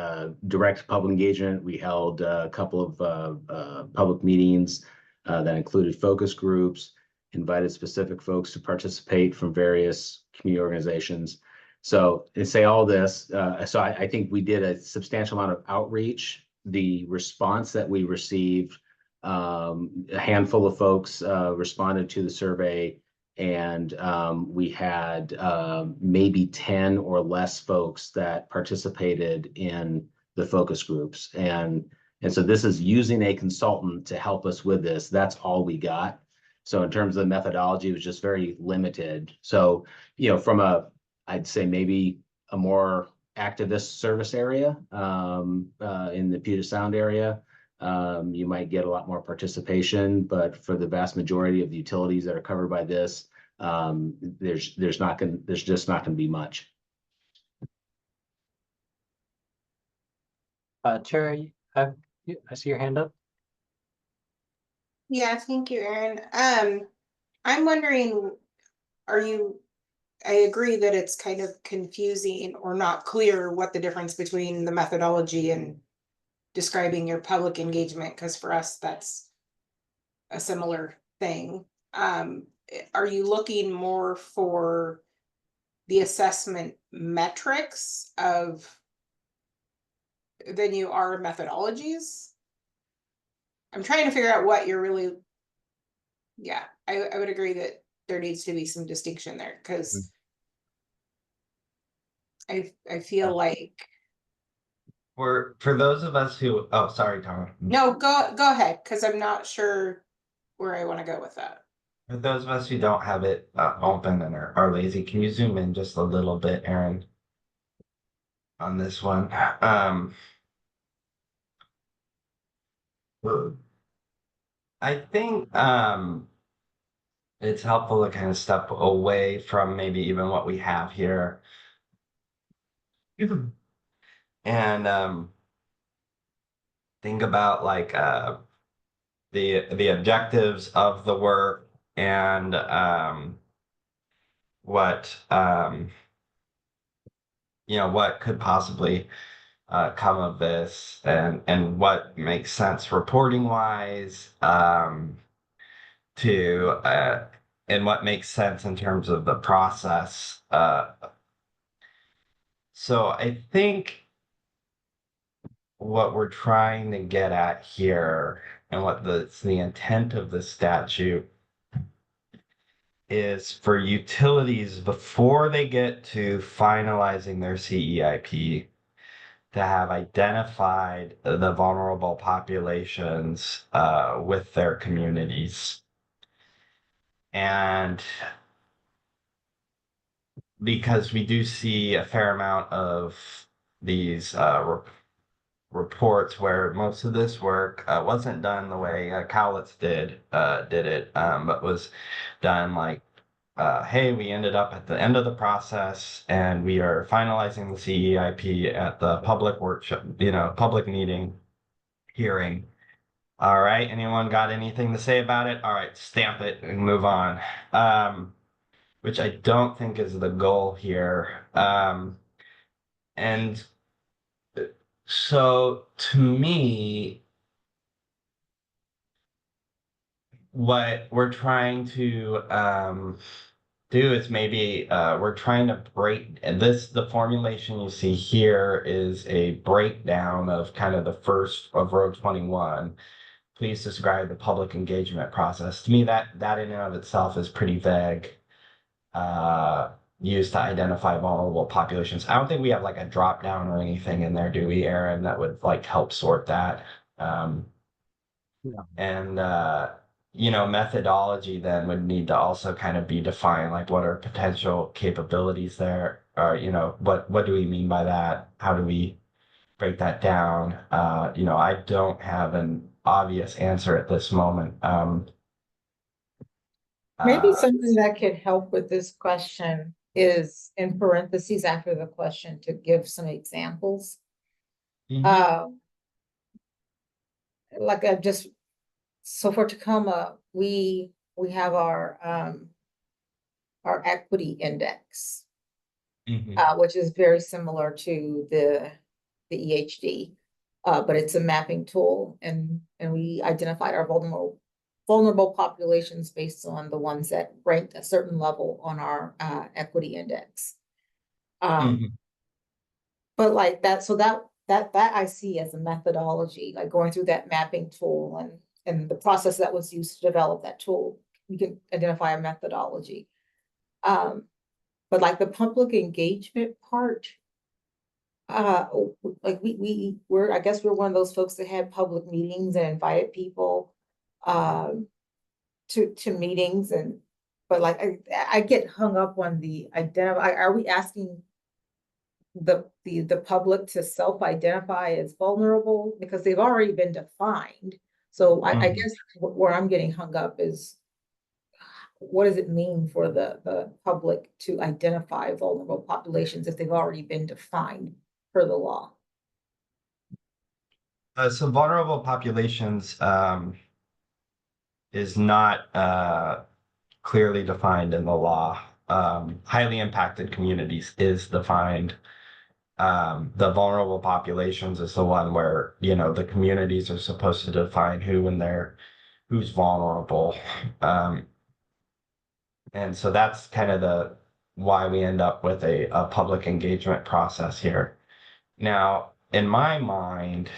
direct public engagement. We held a couple of public meetings that included focus groups, invited specific folks to participate from various community organizations. So to say all this, so I think we did a substantial amount of outreach. The response that we received, a handful of folks responded to the survey, and we had maybe 10 or less folks that participated in the focus groups. And so this is using a consultant to help us with this. That's all we got. So in terms of the methodology, it was just very limited. So, from I'd say maybe a more activist service area in the Puget Sound area, you might get a lot more participation, but for the vast majority of the utilities that are covered by this, there's just not going to be much. Terry, I see your hand up. Yeah, thank you, Aaron. I'm wondering, I agree that it's kind of confusing or not clear what the difference between the methodology and describing your public engagement, because for us, that's a similar thing. Are you looking more for the assessment metrics than you are methodologies? I'm trying to figure out what you're really, yeah, I would agree that there needs to be some distinction there, because I feel like. For those of us who, oh, sorry, Tara. No, go ahead, because I'm not sure where I want to go with that. For those of us who don't have it open and are lazy, can you zoom in just a little bit, Aaron, on this one? I think it's helpful to kind of step away from maybe even what we have here and think about like the objectives of the work and what what could possibly come of this and what makes sense reporting wise to and what makes sense in terms of the process. So I think what we're trying to get at here and what the intent of the statute is for utilities before they get to finalizing their CEIP to have identified the vulnerable populations with their communities. And because we do see a fair amount of these reports where most of this work wasn't done the way Cowlitz did it, but was done like, hey, we ended up at the end of the process and we are finalizing the CEIP at the public workshop, public meeting hearing. All right, anyone got anything to say about it? All right, stamp it and move on. Which I don't think is the goal here. And so to me, what we're trying to do is maybe we're trying to break the formulation you see here is a breakdown of kind of the first of row 21. Please describe the public engagement process. To me, that in and of itself is pretty vague. Used to identify vulnerable populations. I don't think we have like a drop down or anything in there, do we, Aaron, that would like help sort that? No. And methodology then would need to also kind of be defined, like what are potential capabilities there, or what do we mean by that? How do we break that down? I don't have an obvious answer at this moment. Maybe something that could help with this question is in parentheses after the question to give some examples. Like so for Tacoma, we have our equity index, which is very similar to the EHD, but it's a mapping tool, and we identified our vulnerable populations based on the ones that ranked a certain level on our equity index. But like that, so that I see as a methodology, like going through that mapping tool and the process that was used to develop that tool, we can identify a methodology. But like the public engagement part, like we're, I guess we're one of those folks that had public meetings and invited people to meetings, but like I get hung up on the identify. Are we asking the public to self-identify as vulnerable because they've already been defined? So I guess where I'm getting hung up is, what does it mean for the public to identify vulnerable populations if they've already been defined per the law? So vulnerable populations is not clearly defined in the law. Highly impacted communities is defined. The vulnerable populations is the one where, the communities are supposed to define who's vulnerable. And so that's kind of why we end up with a public engagement process here. Now, in my mind,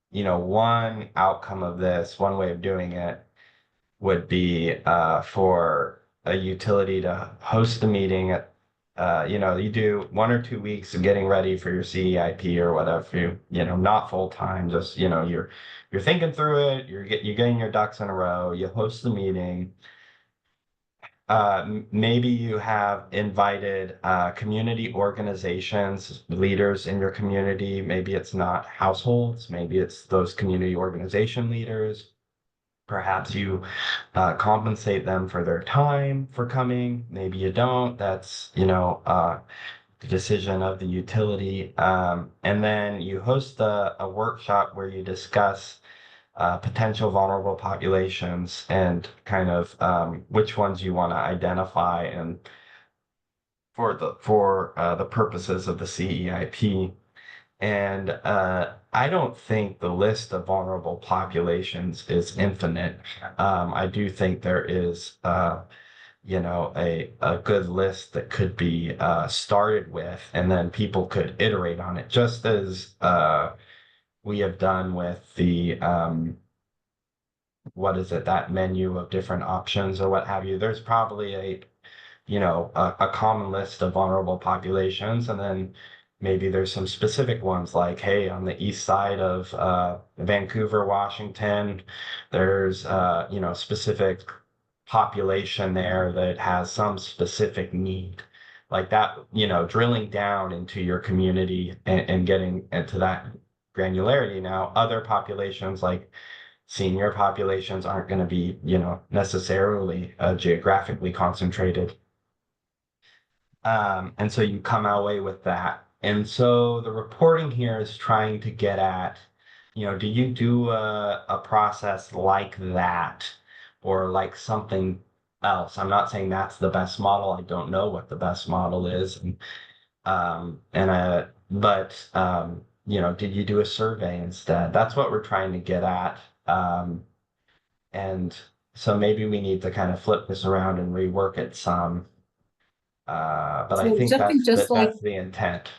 one outcome of this, one way of doing it would be for a utility to host a meeting at, you do 1 or 2 weeks of getting ready for your CEIP or whatever, not full time, just, you're thinking through it, you're getting your ducks in a row, you host the meeting. Maybe you have invited community organizations, leaders in your community. Maybe it's not households, maybe it's those community organization leaders. Perhaps you compensate them for their time for coming. Maybe you don't. That's, the decision of the utility. And then you host a workshop where you discuss potential vulnerable populations and kind of which ones you want to identify and for the purposes of the CEIP. And I don't think the list of vulnerable populations is infinite. I do think there is a good list that could be started with, and then people could iterate on it, just as we have done with the that menu of different options or what have you. There's probably a common list of vulnerable populations, and then maybe there's some specific ones like, hey, on the east side of Vancouver, Washington, there's specific population there that has some specific need. Like that, you know, drilling down into your community and getting into that granularity. Now, other populations like senior populations aren't going to be, you know, necessarily geographically concentrated. And so you come away with that. And so the reporting here is trying to get at, you know, do you do a process like that or like something else? I'm not saying that's the best model. I don't know what the best model is. You know, did you do a survey instead? That's what we're trying to get at. And so maybe we need to kind of flip this around and rework it some. But I So think something just like- that's the intent.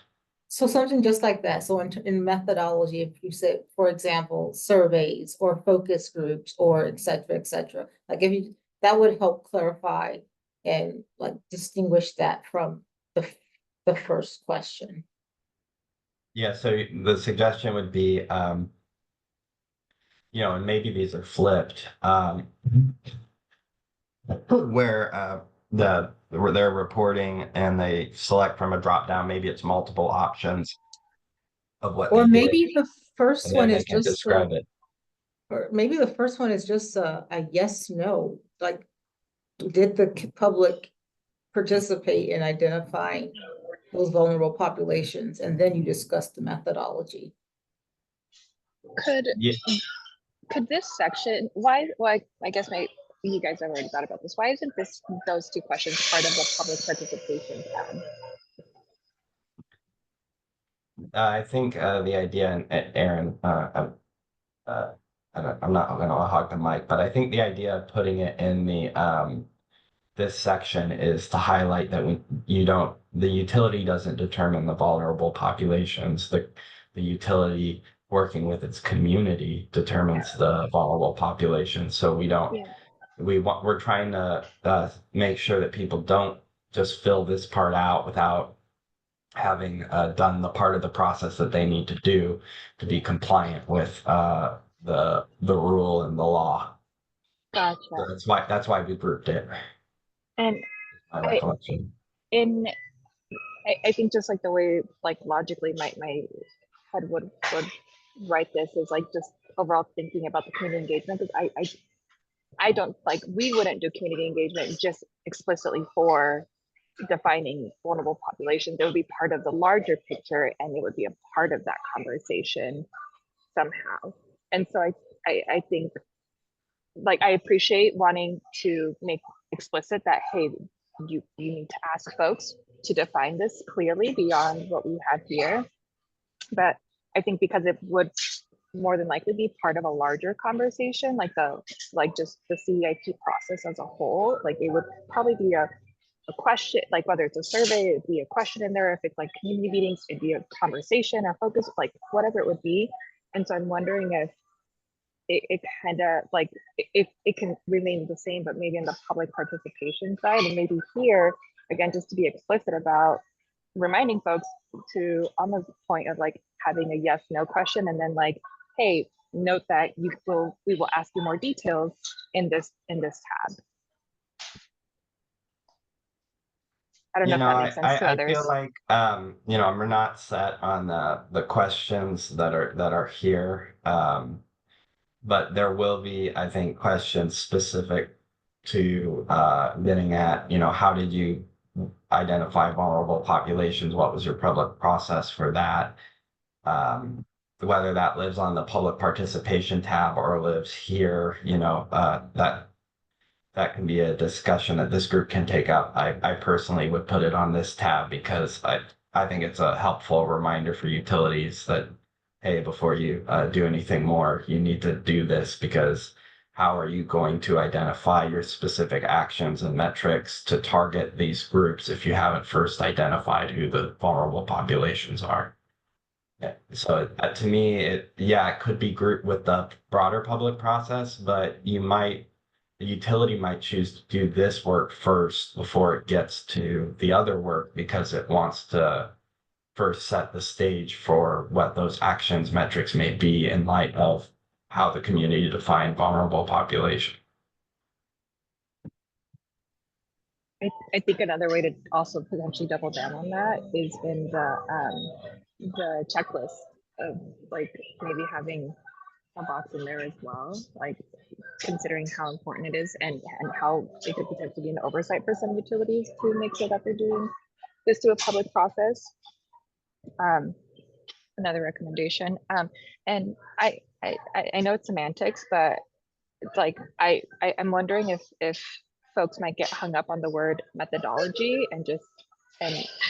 So something just like that. So in methodology, if you say, for example, surveys or focus groups or et cetera, like if you, that would help clarify and like distinguish that from the first question. Yeah, so the suggestion would be, you know, and maybe these are flipped, where they're reporting and they select from a drop down, maybe it's multiple options of what Or they maybe did, the first and one then is they can just describe it. or maybe the first one is just a yes, no, like did the public participate in identifying those vulnerable populations, and then you discuss the methodology. Could Yeah. could this section, why, I guess you guys have already thought about this. Why isn't those two questions part of the public participation tab? I think the idea, and Aaron, I'm not going to hog the mic, but I think the idea of putting it in the this section is to highlight that the utility doesn't determine the vulnerable populations. The utility working with its community determines the vulnerable population. So we're trying to make sure that people don't just fill this part out without having done the part of the process that they need to do to be compliant with the rule and the law. Gotcha. So that's why we grouped it. And My recollection. I think just like the way, like logically my head would write this is like just overall thinking about the community engagement, because I don't, like, we wouldn't do community engagement just explicitly for defining vulnerable populations. It would be part of the larger picture, and it would be a part of that conversation somehow. And so I think, like, I appreciate wanting to make explicit that, hey, you need to ask folks to define this clearly beyond what we have here. But I think because it would more than likely be part of a larger conversation, like just the CEIP process as a whole, like it would probably be a question, like whether it's a survey, it'd be a question in there. If it's like community meetings, it'd be a conversation or focus, like whatever it would be. And so I'm wondering if it kind of like, if it can remain the same, but maybe in the public participation side, and maybe here, again, just to be explicit about reminding folks to, on the point of like having a yes, no question, and then like, hey, note that we will ask you more details in this tab. I don't know if that makes sense to others. I feel like you know, we're not set on the questions that are here. But there will be, I think, questions specific to getting at, you know, how did you identify vulnerable populations? What was your public process for that? Whether that lives on the public participation tab or lives here, you know, that can be a discussion that this group can take up. I personally would put it on this tab because I think it's a helpful reminder for utilities that, hey, before you do anything more, you need to do this, because how are you going to identify your specific actions and metrics to target these groups if you haven't first identified who the vulnerable populations are? Yeah. So to me, it could be grouped with the broader public process, but the utility might choose to do this work first before it gets to the other work, because it wants to first set the stage for what those actions metrics may be in light of how the community defined vulnerable population. I think another way to also potentially double down on that is in the checklist of like maybe having a box in there as well, like considering how important it is and how it could potentially be an oversight for some utilities to make sure that they're doing this through a public process. Another recommendation. And I know it's semantics, but it's like I'm wondering if folks might get hung up on the word methodology and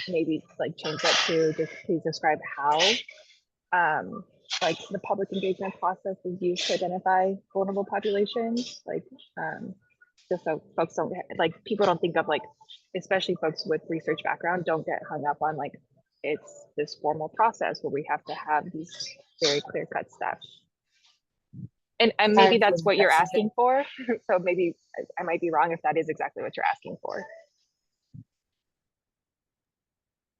maybe like change that to just please describe how like the public engagement process is used to identify vulnerable populations, like just so folks don't get, like people don't think of like, especially folks with research background, don't get hung up on like it's this formal process where we have to have these very clear cut steps. And maybe that's what you're asking for. So maybe I might be wrong if that is exactly what you're asking for.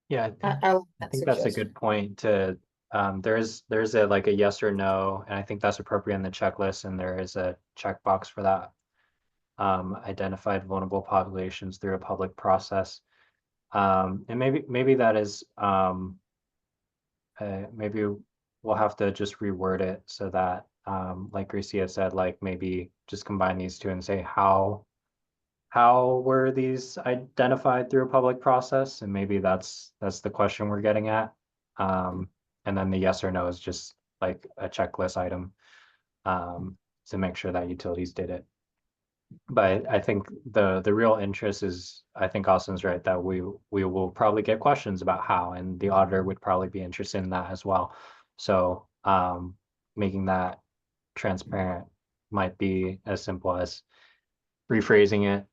Yeah, I I think that's a good point to, there's a like a yes or no, and I think that's appropriate in the checklist, and there is a checkbox for that. Identified vulnerable populations through a public process. And maybe that is, maybe we'll have to just reword it so that, like Gracia said, like maybe just combine these two and say how were these identified through a public process, and maybe that's the question we're getting at. And then the yes or no is just like a checklist item, to make sure that utilities did it. But I think the real interest is, I think Austin's right, that we will probably get questions about how, and the auditor would probably be interested in that as well. So making that transparent might be as simple as rephrasing it.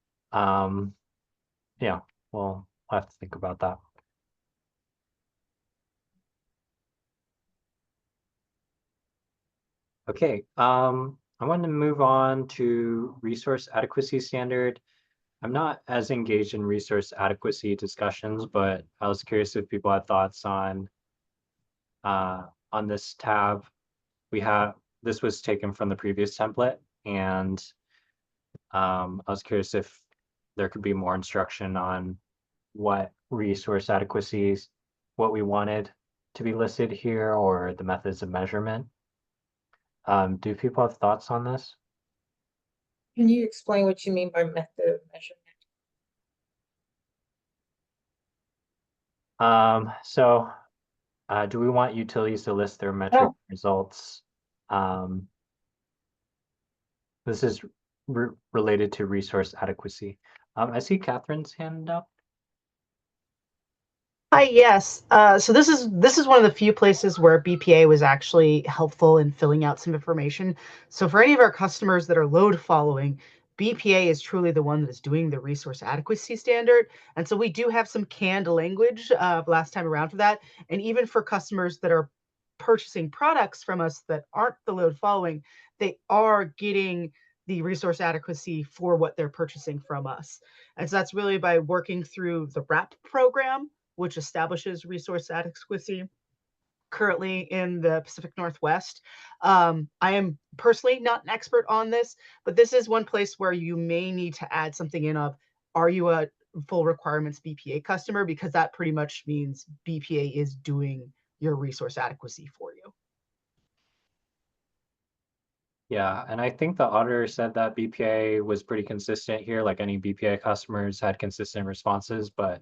Yeah, we'll have to think about that. Okay, I want to move on to resource adequacy standard. I'm not as engaged in resource adequacy discussions, but I was curious if people had thoughts on this tab. This was taken from the previous template, and I was curious if there could be more instruction on what resource adequacies, what we wanted to be listed here, or the methods of measurement. Do people have thoughts on this? Can you explain what you mean by method of measurement? So do we want utilities to list their metric results? This is related to resource adequacy. I see Catherine's hand up. Hi, yes. So this is one of the few places where BPA was actually helpful in filling out some information. So for any of our customers that are load following, BPA is truly the one that is doing the resource adequacy standard. And so we do have some canned language last time around for that. And even for customers that are purchasing products from us that aren't the load following, they are getting the resource adequacy for what they're purchasing from us. And so that's really by working through the RAP program, which establishes resource adequacy currently in the Pacific Northwest. I am personally not an expert on this, but this is one place where you may need to add something in of, are you a full requirements BPA customer? Because that pretty much means BPA is doing your resource adequacy for you. Yeah, and I think the auditor said that BPA was pretty consistent here, like any BPA customers had consistent responses, but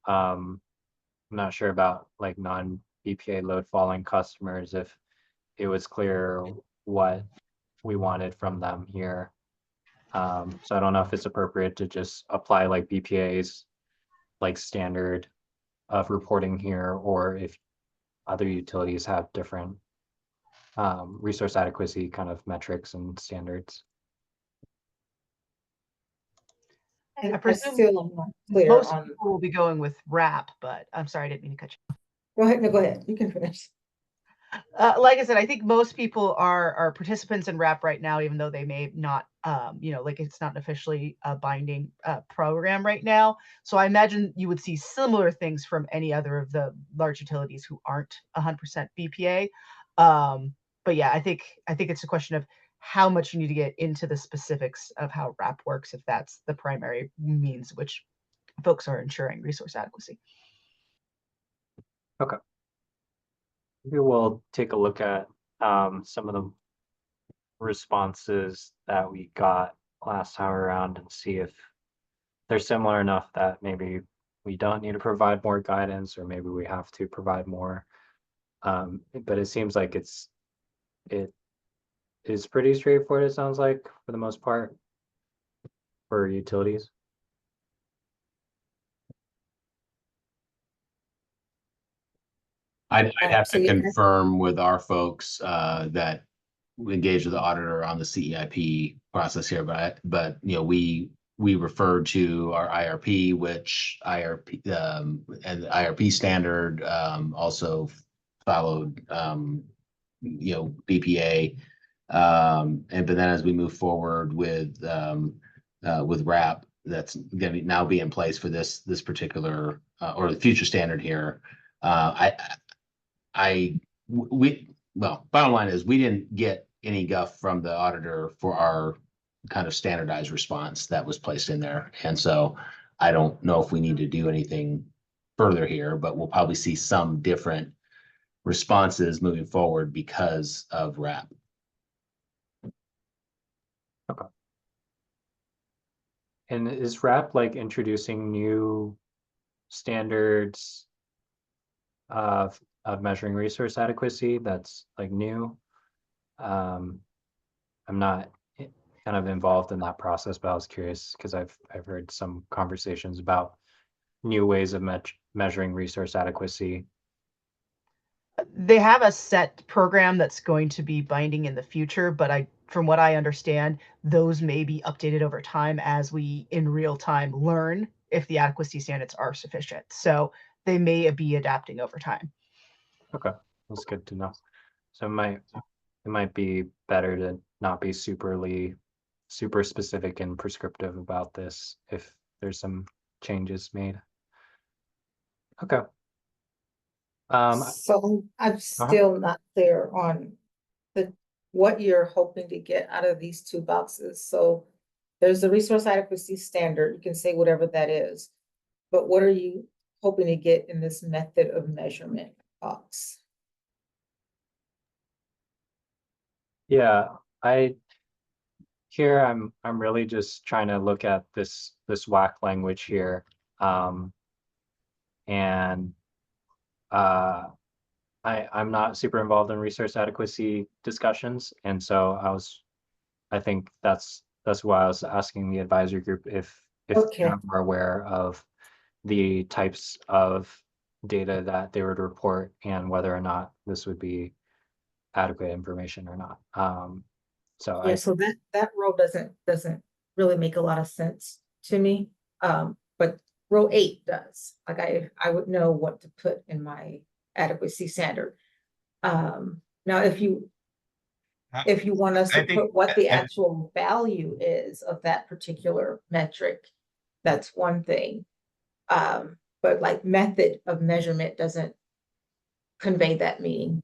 I'm not sure about like non-BPA load following customers, if it was clear what we wanted from them here. So I don't know if it's appropriate to just apply like BPA's like standard of reporting here, or if other utilities have different resource adequacy kind of metrics and standards. I presume still am not clear most on. people will be going with RAP, but I'm sorry, I didn't mean to cut you. Go ahead. No, go ahead. You can finish. Like I said, I think most people are participants in RAP right now, even though they may not, like it's not an officially binding program right now. So I imagine you would see similar things from any other of the large utilities who aren't 100% BPA. But yeah, I think it's a question of how much you need to get into the specifics of how RAP works, if that's the primary means which folks are ensuring resource adequacy. Maybe we'll take a look at some of the responses that we got last time around and see if they're similar enough that maybe we don't need to provide more guidance, or maybe we have to provide more. But it seems like it is pretty straightforward, it sounds like, for the most part, for utilities. I'd have So to you- confirm with our folks that we engage with the auditor on the CEIP process here, but you know, we refer to our IRP, which IRP and the IRP standard also followed you know, BPA. And but then as we move forward with RAP, that's going to now be in place for this particular or the future standard here. Well, bottom line is we didn't get any guff from the auditor for our kind of standardized response that was placed in there. And so I don't know if we need to do anything further here, but we'll probably see some different responses moving forward because of RAP. Okay. And is RAP like introducing new standards of measuring resource adequacy that's like new? I'm not kind of involved in that process, but I was curious because I've heard some conversations about new ways of measuring resource adequacy. They have a set program that's going to be binding in the future, but from what I understand, those may be updated over time as we in real time learn if the adequacy standards are sufficient. So they may be adapting over time. Okay, that's good to know. So it might be better to not be super specific and prescriptive about this if there's some changes made. Okay. So I'm still not clear on what you're hoping to get out of these two boxes. So there's the resource adequacy standard. You can say whatever that is, but what are you hoping to get in this method of measurement box? Yeah, I'm really just trying to look at this WAC language here. And I'm not super involved in resource adequacy discussions, and so I think that's why I was asking the advisory group if Okay. they were aware of the types of data that they would report and whether or not this would be adequate information or not. So Yeah, so that row doesn't really make a lot of sense to me. But row 8 does. Like I would know what to put in my adequacy standard. Now if you want us to put what the actual value is of that particular metric, that's one thing. But like method of measurement doesn't convey that meaning.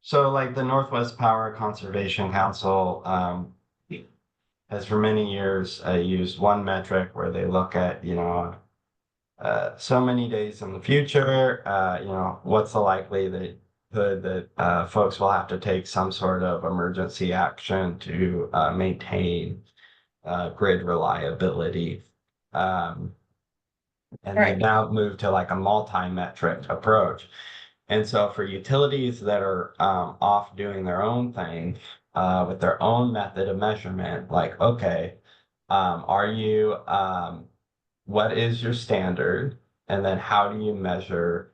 So like the Northwest Power Conservation Council has for many years used one metric where they look at, you know, so many days in the future, you know, what's the likelihood that folks will have to take some sort of emergency action to maintain grid reliability. And they've now moved to like a multi-metric approach. And so for utilities that are off doing their own thing with their own method of measurement, like, okay, are you, what is your standard? And then how do you measure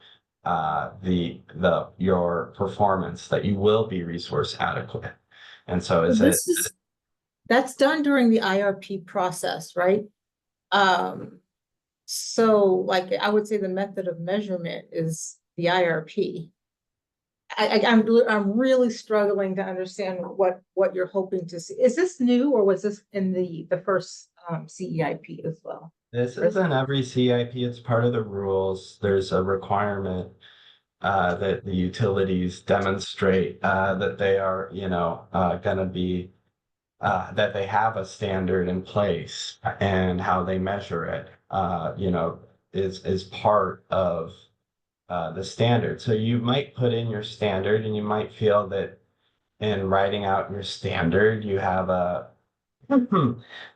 your performance that you will be resource adequate? And so That's done during the IRP process, right? So like I would say the method of measurement is the IRP. I'm really struggling to understand what you're hoping to see. Is this new or was this in the first CEIP as well? This is in every CIP. It's part of the rules. There's a requirement that the utilities demonstrate that they are, you know, going to be that they have a standard in place and how they measure it, is part of the standard. So you might put in your standard and you might feel that in writing out your standard, you have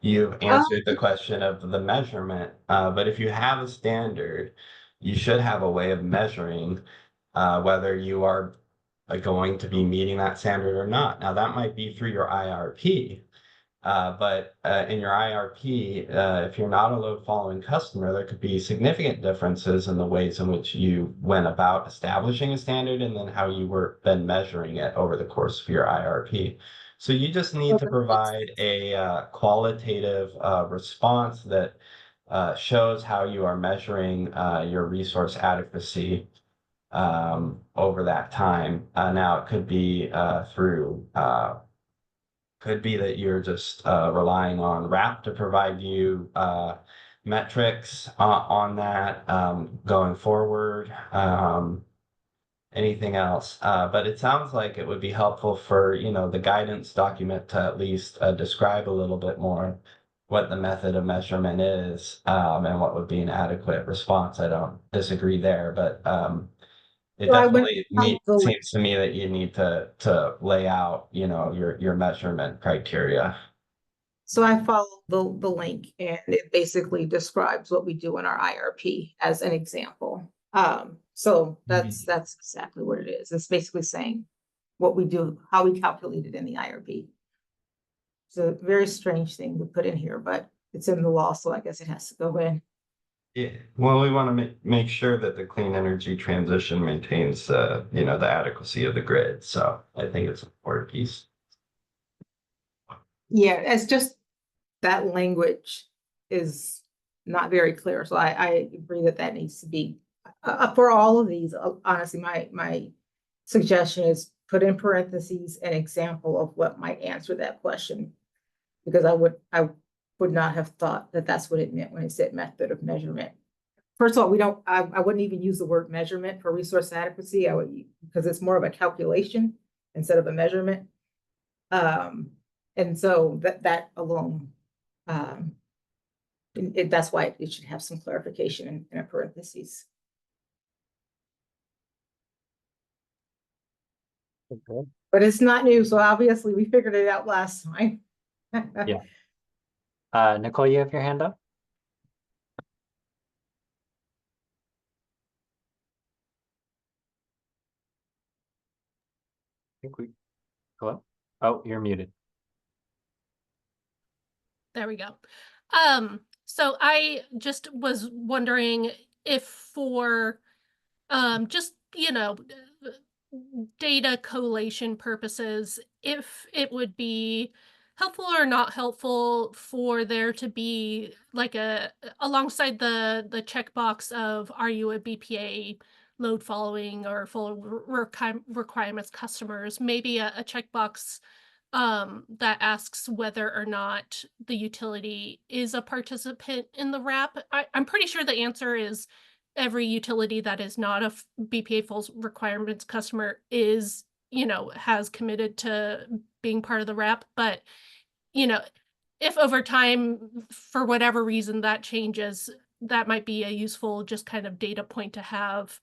you've answered the question of the measurement. But if you have a standard, you should have a way of measuring whether you are going to be meeting that standard or not. Now, that might be through your IRP. But in your IRP, if you're not a load following customer, there could be significant differences in the ways in which you went about establishing a standard and then how you were then measuring it over the course of your IRP. So you just need to provide a qualitative response that shows how you are measuring your resource adequacy over that time. Now, it could be through could be that you're just relying on RAP to provide you metrics on that going forward. Anything else? But it sounds like it would be helpful for, the guidance document to at least describe a little bit more what the method of measurement is and what would be an adequate response. I don't disagree there, but it So I went definitely on the seems to me that you need to lay out, your measurement criteria. So I follow the link and it basically describes what we do in our IRP as an example. So that's exactly what it is. It's basically saying what we do, how we calculate it in the IRP. It's a very strange thing to put in here, but it's in the law, so I guess it has to go in. Yeah, well, we want to make sure that the clean energy transition maintains, the adequacy of the grid. So I think it's an important piece. Yeah, it's just that language is not very clear. So I agree that needs to be for all of these. Honestly, my suggestion is put in parentheses an example of what might answer that question, because I would not have thought that that's what it meant when it said method of measurement. First of all, I wouldn't even use the word measurement for resource adequacy. Because it's more of a calculation instead of a measurement. And so that alone, that's why it should have some clarification in a parentheses. Okay. But it's not new, so obviously we figured it out last time. Yeah. Nicole, you have your hand up? Hello? Oh, you're muted. There we go. So I just was wondering if for just, data collation purposes, if it would be helpful or not helpful for there to be like alongside the checkbox of are you a BPA load following or full requirements customers, maybe a checkbox that asks whether or not the utility is a participant in the RAP. I'm pretty sure the answer is every utility that is not a BPA full requirements customer is, has committed to being part of the RAP. But, if over time, for whatever reason that changes, that might be a useful just kind of data point to have,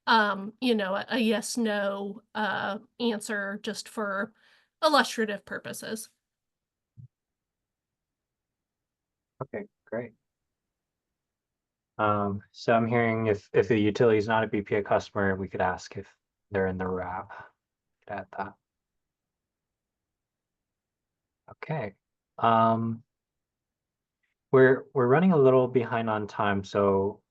a yes, no answer just for illustrative purposes. Okay, great. So I'm hearing if the utility is not a BPA customer, we could ask if they're in the RAP. Could add that. Okay. We're running a little behind on time, so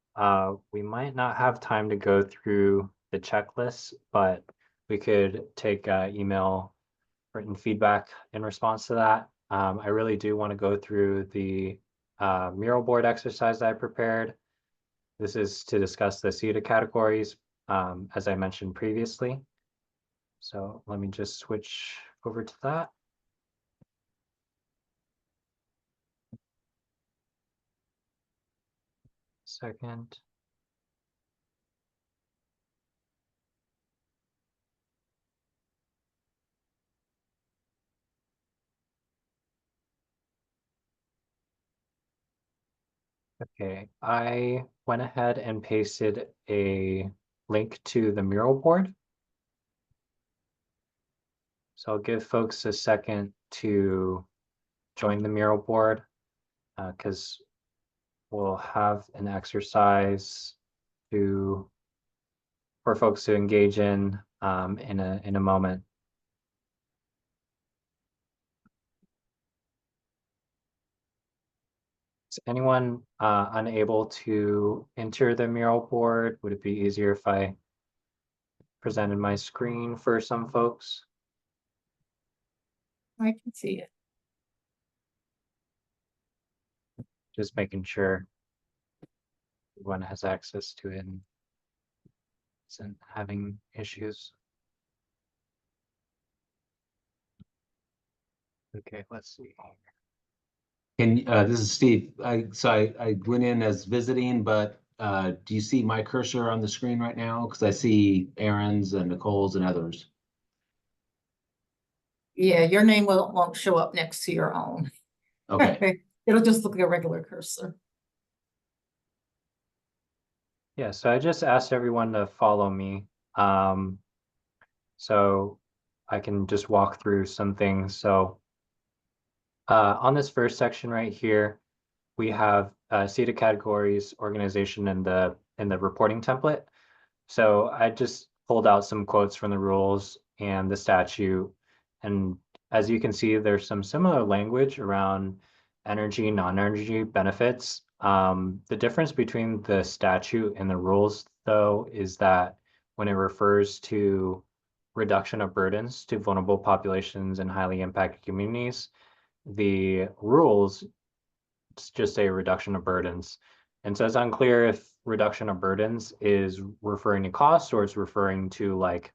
we might not have time to go through the checklist, but we could take email written feedback in response to that. I really do want to go through the mural board exercise that I prepared. This is to discuss the CETA categories, as I mentioned previously. So let me just switch over to that. Second. Okay, I went ahead and pasted a link to the mural board. So I'll give folks a second to join the mural board because we'll have an exercise for folks to engage in a moment. Is anyone unable to enter the mural board? Would it be easier if I presented my screen for some folks? I can see it. Just making sure everyone has access to it and isn't having issues. Okay, let's see. This is Steve. I went in as visiting, but do you see my cursor on the screen right now? Because I see Aaron's and Nicole's and others. Yeah, your name won't show up next to your own. Okay. It'll just look like a regular cursor. Yeah, so I just asked everyone to follow me. So I can just walk through some things. So on this first section right here, we have CETA categories, organization, and the reporting template. So I just pulled out some quotes from the rules and the statute. And as you can see, there's some similar language around energy, non-energy benefits. The difference between the statute and the rules, though, is that when it refers to reduction of burdens to vulnerable populations and highly impacted communities, the rules just say reduction of burdens. And so it's unclear if reduction of burdens is referring to costs or it's referring to like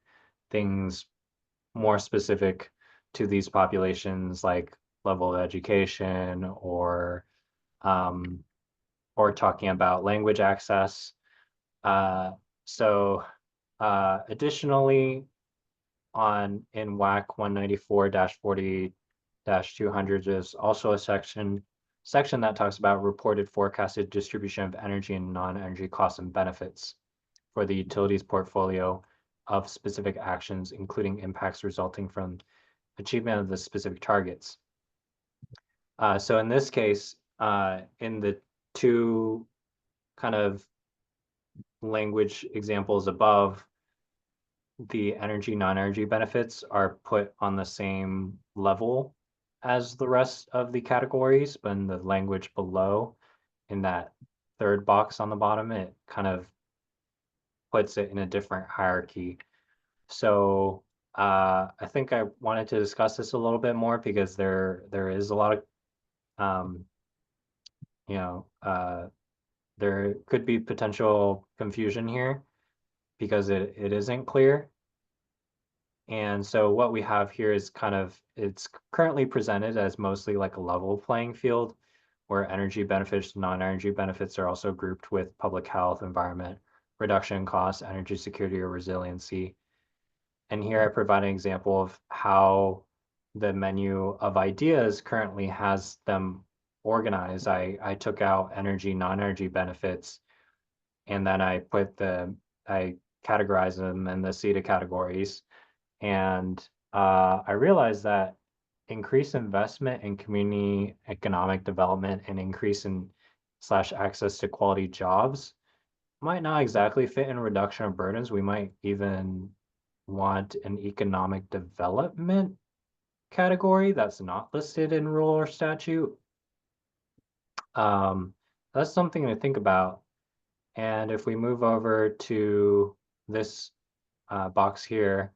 things more specific to these populations, like level of education or talking about language access. Additionally, in WAC 194-40-200 is also a section that talks about reported forecasted distribution of energy and non-energy costs and benefits for the utilities portfolio of specific actions, including impacts resulting from achievement of the specific targets. So in this case, in the two kind of language examples above, the energy, non-energy benefits are put on the same level as the rest of the categories, but in the language below, in that third box on the bottom, it kind of puts it in a different hierarchy. So I think I wanted to discuss this a little bit more because there is a lot of there could be potential confusion here because it isn't clear. And so what we have here is it's currently presented as mostly like a level playing field where energy benefits, non-energy benefits are also grouped with public health, environment, reduction in costs, energy security, or resiliency. And here I provide an example of how the menu of ideas currently has them organized. I took out energy, non-energy benefits, and then I categorized them in the CETA categories. And I realized that increased investment in community economic development and increase in / access to quality jobs might not exactly fit in reduction of burdens. We might even want an economic development category that's not listed in rule or statute. That's something to think about. And if we move over to this box here,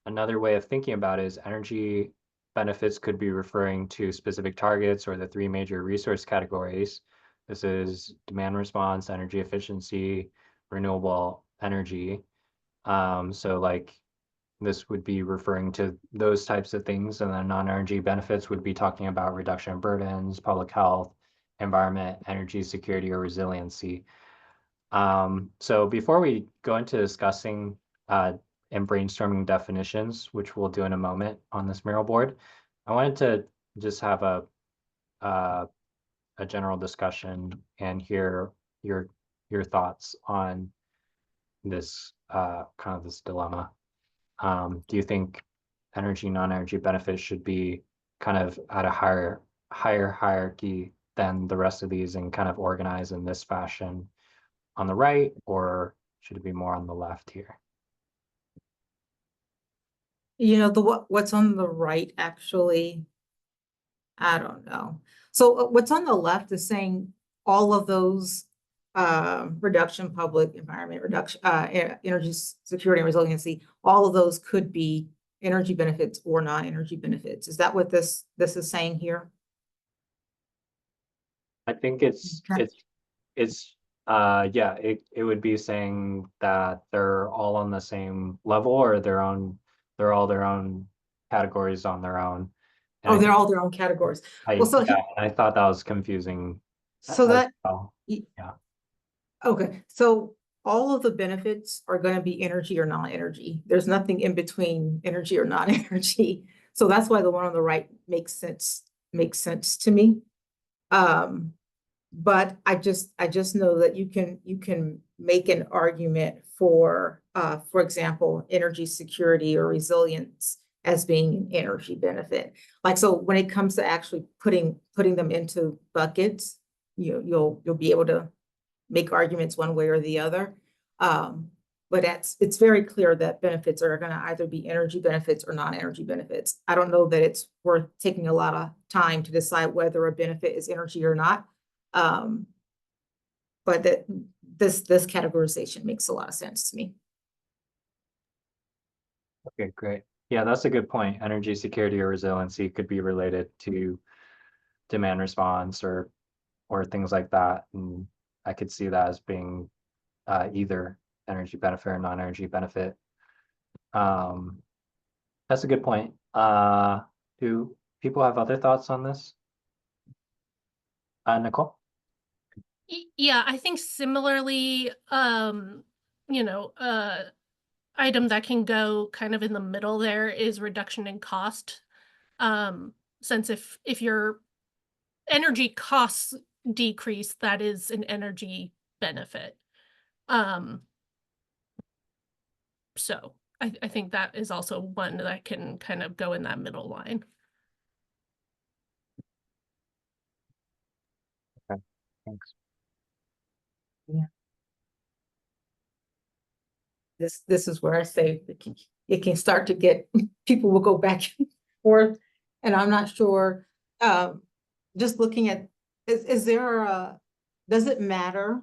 another way of thinking about it is energy benefits could be referring to specific targets or the three major resource categories. This is demand response, energy efficiency, renewable energy. So like this would be referring to those types of things, and then non-energy benefits would be talking about reduction of burdens, public health, environment, energy security, or resiliency. So before we go into discussing and brainstorming definitions, which we'll do in a moment on this mural board, I wanted to just have a a general discussion and hear your thoughts on this kind of this dilemma. Do you think energy, non-energy benefits should be kind of at a higher hierarchy than the rest of these and kind of organized in this fashion on the right, or should it be more on the left here? You know, what's on the right, actually, I don't know. So what's on the left is saying all of those reduction, public environment, reduction, energy security and resiliency, all of those could be energy benefits or non-energy benefits. Is that what this is saying here? I think it's yeah, it would be saying that they're all on the same level, or they're all their own categories on their own. And Oh, I they're think all their own categories. I, Well, so yeah, I thought that was confusing. So as that, well. yeah. Okay, so all of the benefits are going to be energy or non-energy. There's nothing in between energy or non-energy. So that's why the one on the right makes sense to me. But I just know that you can make an argument for example, energy security or resilience as being an energy benefit. Like, so when it comes to actually putting them into buckets, you'll be able to make arguments one way or the other. But it's very clear that benefits are going to either be energy benefits or non-energy benefits. I don't know that it's worth taking a lot of time to decide whether a benefit is energy or not. But this categorization makes a lot of sense to me. Okay, great. Yeah, that's a good point. Energy security or resiliency could be related to demand response or things like that. And I could see that as being either energy benefit or non-energy benefit. That's a good point. Do people have other thoughts on this? Nicole? Yeah, I think similarly, you know, item that can go kind of in the middle there is reduction in cost. Since if your energy costs decrease, that is an energy benefit. So I think that is also one that can kind of go in that middle line. Okay, thanks. Yeah. This is where I say it can start to get, people will go back and forth, and I'm not sure. Just looking at, is there does it matter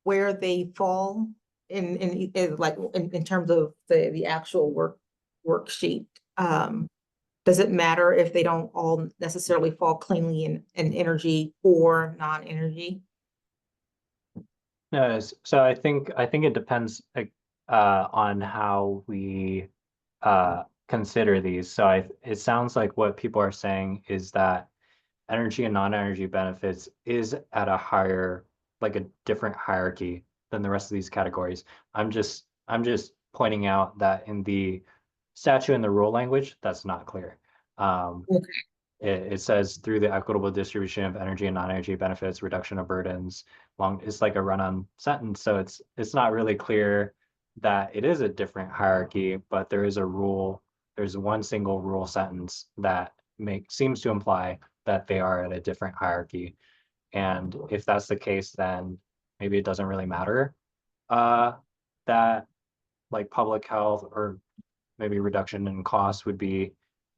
where they fall in like in terms of the actual worksheet? Does it matter if they don't all necessarily fall cleanly in energy or non-energy? No, so I think it depends on how we consider these. So it sounds like what people are saying is that energy and non-energy benefits is at a higher, like a different hierarchy than the rest of these categories. I'm just pointing out that in the statute and the rule language, that's not clear. Okay. It says through the equitable distribution of energy and non-energy benefits, reduction of burdens. It's like a run-on sentence, so it's not really clear that it is a different hierarchy, but there is a rule. There's one single rule sentence that seems to imply that they are at a different hierarchy. And if that's the case, then maybe it doesn't really matter that like public health or maybe reduction in cost would be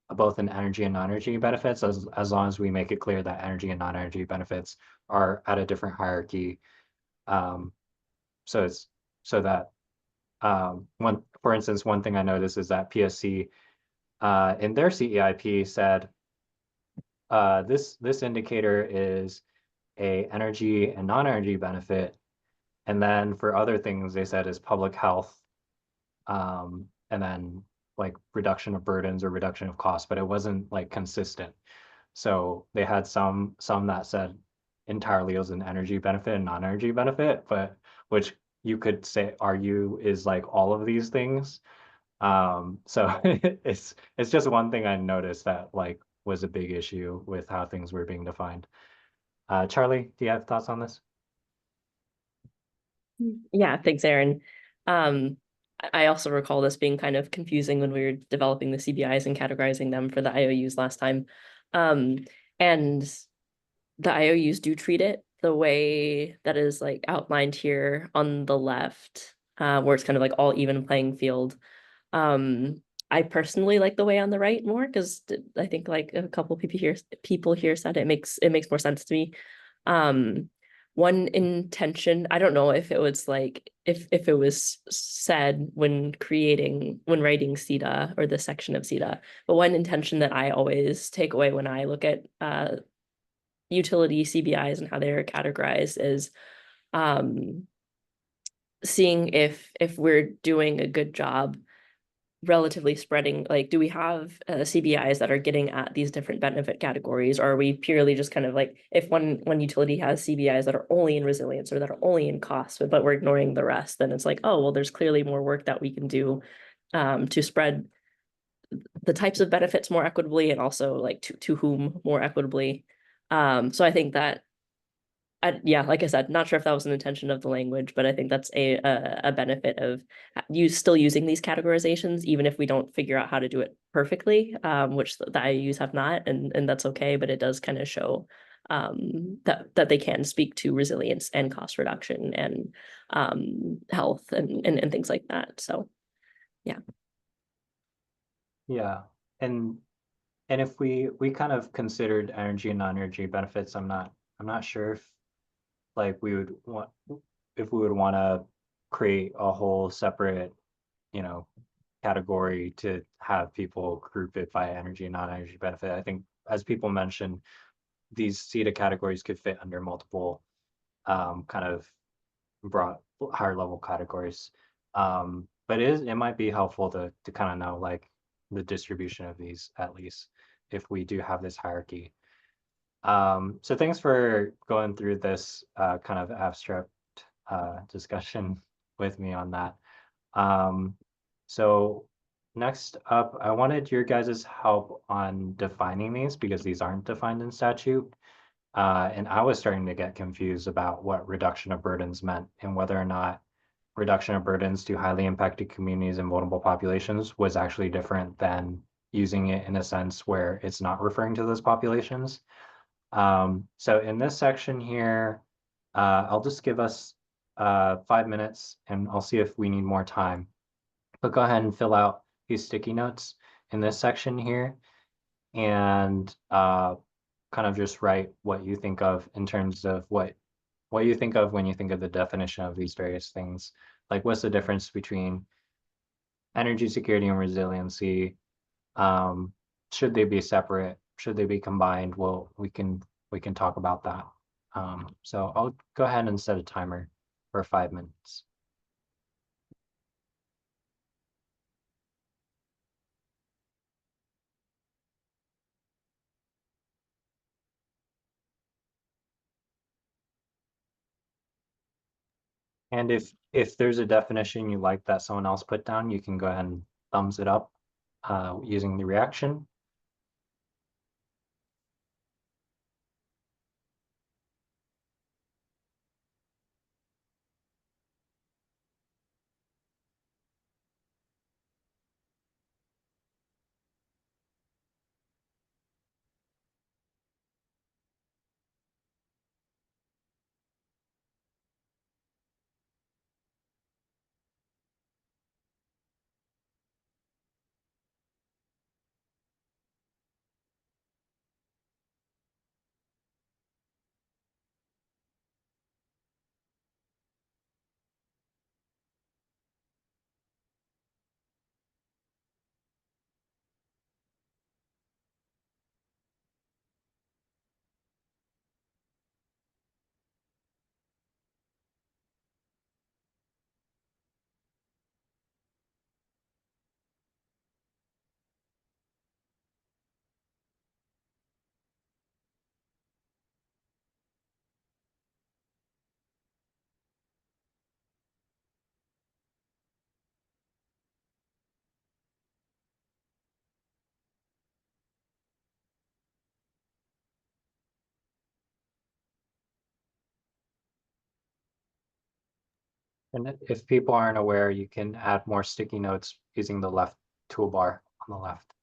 both in energy and non-energy benefits, as long as we make it clear that energy and non-energy benefits are at a different hierarchy. So that for instance, one thing I noticed is that PSC in their CEIP said this indicator is a energy and non-energy benefit, and then for other things they said is public health, and then like reduction of burdens or reduction of costs, but it wasn't like consistent. So they had some that said entirely it was an energy benefit and non-energy benefit, but which you could argue is like all of these things. So it's just one thing I noticed that like was a big issue with how things were being defined. Charlie, do you have thoughts on this? Yeah, thanks, Aaron. I also recall this being kind of confusing when we were developing the CBIs and categorizing them for the IOUs last time. And the IOUs do treat it the way that is like outlined here on the left, where it's kind of like all even playing field. I personally like the way on the right more because I think like a couple people here said it makes more sense to me. One intention, I don't know if it was like if it was said when writing CETA or the section of CETA, but one intention that I always take away when I look at utility CBIs and how they're categorized is seeing if we're doing a good job relatively spreading, like, do we have CBIs that are getting at these different benefit categories, or are we purely just kind of like, if one utility has CBIs that are only in resilience or that are only in cost, but we're ignoring the rest, then it's like, oh, well, there's clearly more work that we can do to spread the types of benefits more equitably and also like to whom more equitably. So I think that yeah, like I said, not sure if that was an intention of the language, but I think that's a benefit of still using these categorizations, even if we don't figure out how to do it perfectly, which the IUs have not, and that's okay, but it does kind of show that they can speak to resilience and cost reduction and health and things like that. So yeah. Yeah, and if we kind of considered energy and non-energy benefits, I'm not sure if like we would want if we would want to create a whole separate, you know, category to have people group it by energy and non-energy benefit. I think as people mentioned, these CETA categories could fit under multiple kind of broad higher level categories. But it might be helpful to kind of know like the distribution of these at least if we do have this hierarchy. So thanks for going through this kind of abstract discussion with me on that. So next up, I wanted your guys' help on defining these because these aren't defined in statute. And I was starting to get confused about what reduction of burdens meant and whether or not reduction of burdens to highly impacted communities and vulnerable populations was actually different than using it in a sense where it's not referring to those populations. So in this section here, I'll just give us 5 minutes and I'll see if we need more time. But go ahead and fill out these sticky notes in this section here and kind of just write what you think of in terms of what you think of when you think of the definition of these various things. Like what's the difference between energy security and resiliency? Should they be separate? Should they be combined? Well, we can talk about that. So I'll go ahead and set a timer for 5 minutes. And if there's a definition you like that someone else put down, you can go ahead and thumbs it up using the reaction. And if people aren't aware, you can add more sticky notes using the left toolbar on the left.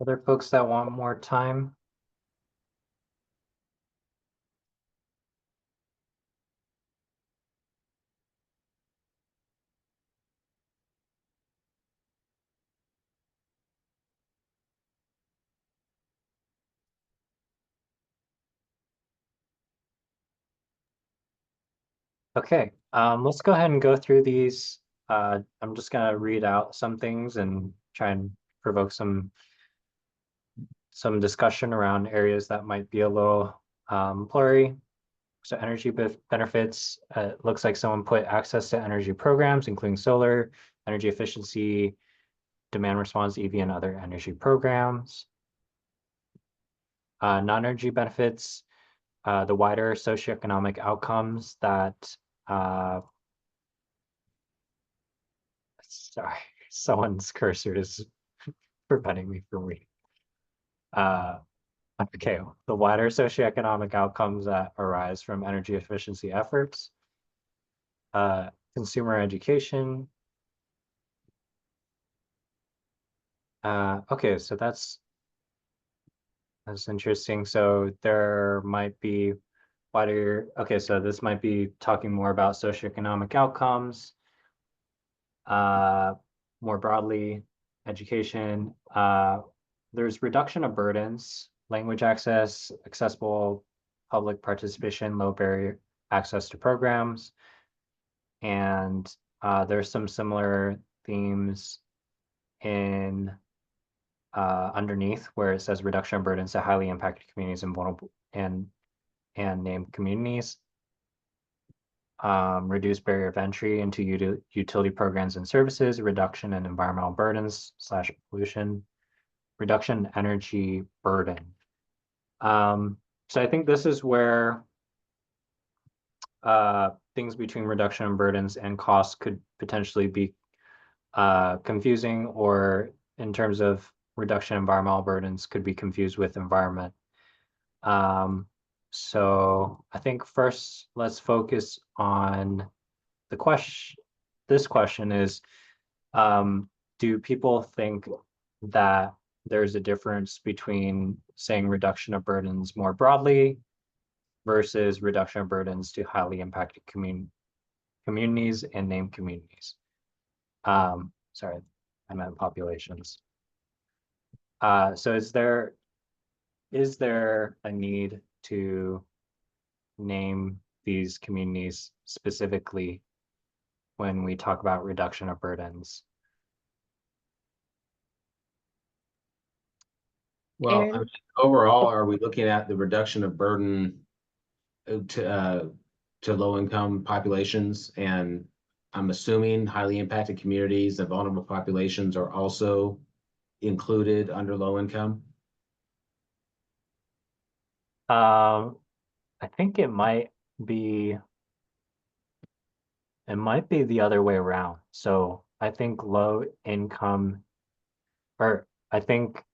Other folks that want more time? Okay, let's go ahead and go through these. I'm just gonna read out some things and try and provoke some discussion around areas that might be a little blurry. So energy benefits, looks like someone put access to energy programs, including solar, energy efficiency, demand response, EV, and other energy programs. Non-energy benefits, the wider socioeconomic outcomes that, sorry, someone's cursor is preventing me from reading. Okay, the wider socioeconomic outcomes that arise from energy efficiency efforts, consumer education. Okay, so that's interesting. So there might be wider, okay, so this might be talking more about socioeconomic outcomes, more broadly, education. There's reduction of burdens, language access, accessible public participation, low access to programs. And there's some similar themes in underneath where it says reduction of burdens to highly impacted communities and vulnerable and named communities. Reduce barrier of entry into utility programs and services, reduction in environmental burdens / pollution, reduction in energy burden. So I think this is where things between reduction in burdens and costs could potentially be confusing, or in terms of reduction in environmental burdens could be confused with environment. So I think first let's focus on the question. This question is, do people think that there's a difference between saying reduction of burdens more broadly versus reduction of burdens to highly impacted communities and named communities? Sorry, I meant populations. So is there a need to name these communities specifically when we talk about reduction of burdens? Well, Aaron? I mean, overall, are we looking at the reduction of burden to low-income populations? And I'm assuming highly impacted communities and vulnerable populations are also included under low income? I think it might be the other way around. So I think low income, or I think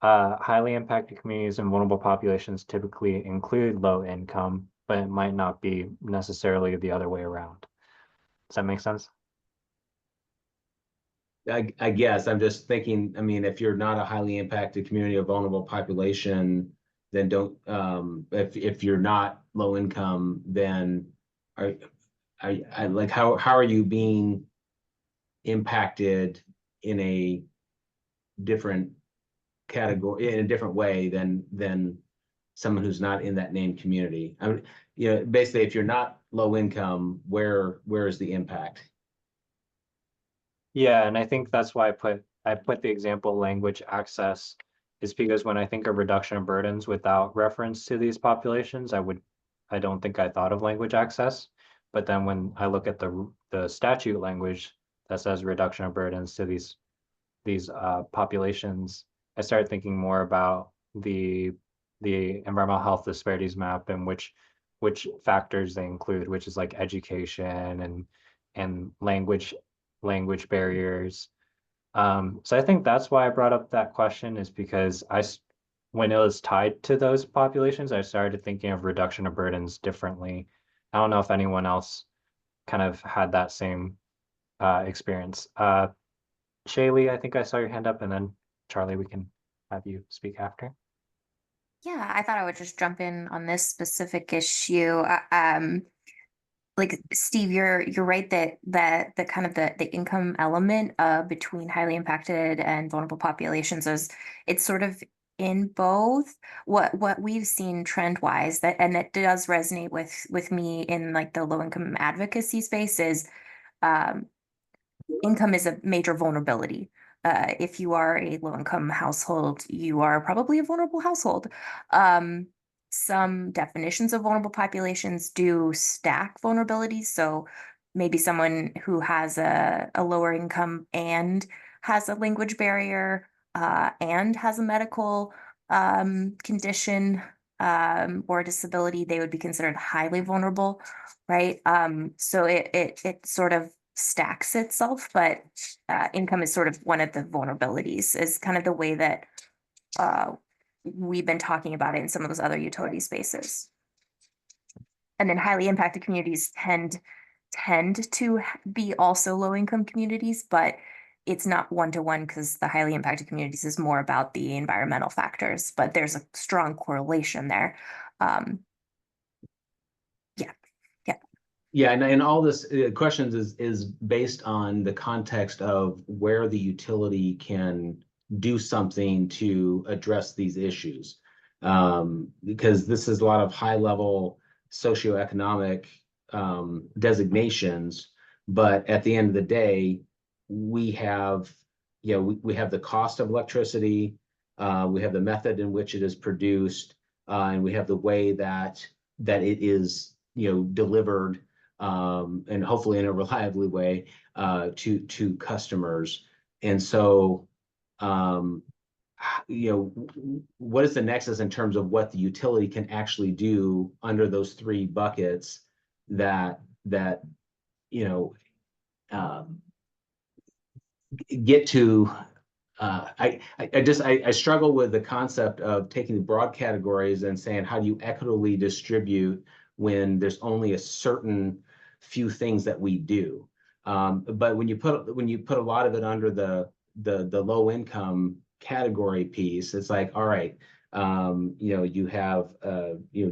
highly impacted communities and vulnerable populations typically include low income, but it might not be necessarily the other way around. Does that make sense? I guess I'm just thinking, I mean, if you're not a highly impacted community or vulnerable population, then don't, if you're not low income, then I like, how are you being impacted in a different category, in a different way than someone who's not in that named community? I mean, you know, basically, if you're not low income, where is the impact? Yeah, and I think that's why I put the example language access, is because when I think of reduction of burdens without reference to these populations, I don't think I thought of language access. But then when I look at the statute language that says reduction of burdens to these populations, I started thinking more about the environmental health disparities map and which factors they include, which is like education and language barriers. So I think that's why I brought up that question, is because when it was tied to those populations, I started thinking of reduction of burdens differently. I don't know if anyone else kind of had that same experience. Shaylee, I think I saw your hand up, and then Charlie, we can have you speak after. Yeah, I thought I would just jump in on this specific issue. Like Steve, you're right that the kind of the income element between highly impacted and vulnerable populations it's sort of in both. What we've seen trend wise, and that does resonate with me in like the low income advocacy space, is income is a major vulnerability. If you are a low income household, you are probably a vulnerable household. Some definitions of vulnerable populations do stack vulnerabilities. So maybe someone who has a lower income and has a language barrier and has a medical condition or disability, they would be considered highly vulnerable, right? So it sort of stacks itself, but income is sort of one of the vulnerabilities, is kind of the way that we've been talking about it in some of those other utility spaces. And then highly impacted communities tend to be also low income communities, but it's not one-to-one, because the highly impacted communities is more about the environmental factors, but there's a strong correlation there. Yeah, and all this questions is based on the context of where the utility can do something to address these issues. Because this is a lot of high level socioeconomic designations, but at the end of the day, we have, we have the cost of electricity, we have the method in which it is produced, and we have the way that it is, delivered, and hopefully in a reliably way, to customers. And so, what is the nexus in terms of what the utility can actually do under those three buckets that get to I struggle with the concept of taking the broad categories and saying, how do you equitably distribute when there's only a certain few things that we do? But when you put a lot of it under the low income category piece, it's like, all right, you have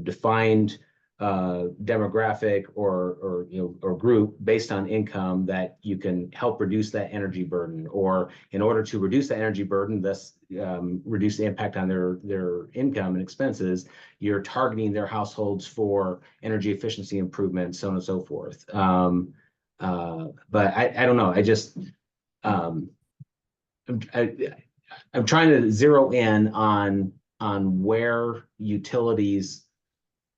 defined demographic or group based on income that you can help reduce that energy burden, or in order to reduce the energy burden, thus reduce the impact on their income and expenses, you're targeting their households for energy efficiency improvements, so on and so forth. But I don't know. I just I'm trying to zero in on where utilities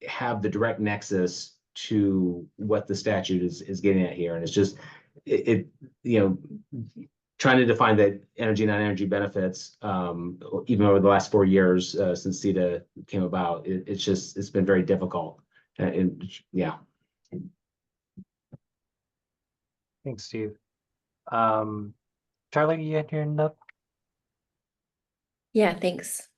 have the direct nexus to what the statute is getting at here. And it's just, trying to define the energy, non-energy benefits, even over the last 4 years since CETA came about, it's been very difficult. Yeah. Thanks, Steve. Charlie, you had your hand up? Yeah, thanks.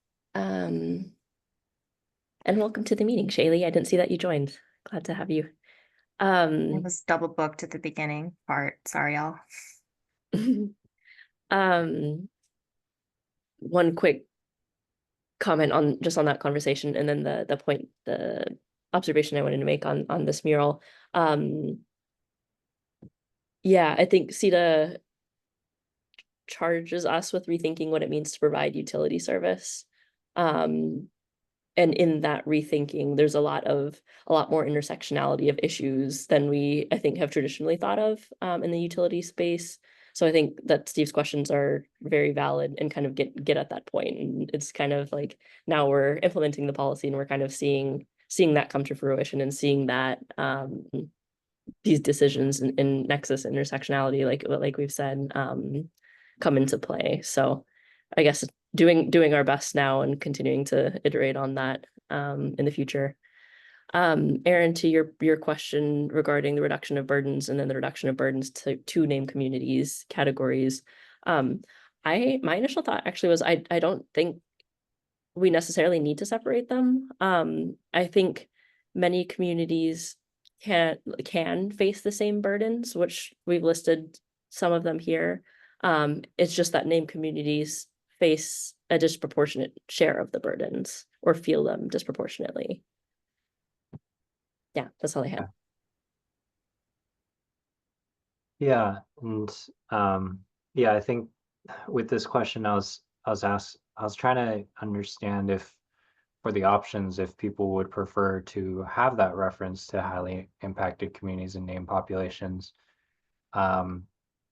And welcome to the meeting, Shaylee. I didn't see that you joined. Glad to have you. I was double booked at the beginning part. Sorry, y'all. One quick comment on that conversation, and then the observation I wanted to make on this mural. Yeah, I think CETA charges us with rethinking what it means to provide utility service. And in that rethinking, there's a lot more intersectionality of issues than we, I think, have traditionally thought of in the utility space. So I think that Steve's questions are very valid and kind of get at that point. And it's kind of like now we're implementing the policy and we're kind of seeing that come to fruition and seeing that these decisions in nexus intersectionality, like we've said, come into play. So I guess doing our best now and continuing to iterate on that in the future. Aaron, to your question regarding the reduction of burdens and then the reduction of burdens to named communities categories, my initial thought actually was I don't think we necessarily need to separate them. I think many communities can face the same burdens, which we've listed some of them here. It's just that named communities face a disproportionate share of the burdens or feel them disproportionately. Yeah, that's all I had. Yeah, and yeah, I think with this question, I was trying to understand if for the options, if people would prefer to have that reference to highly impacted communities and named populations,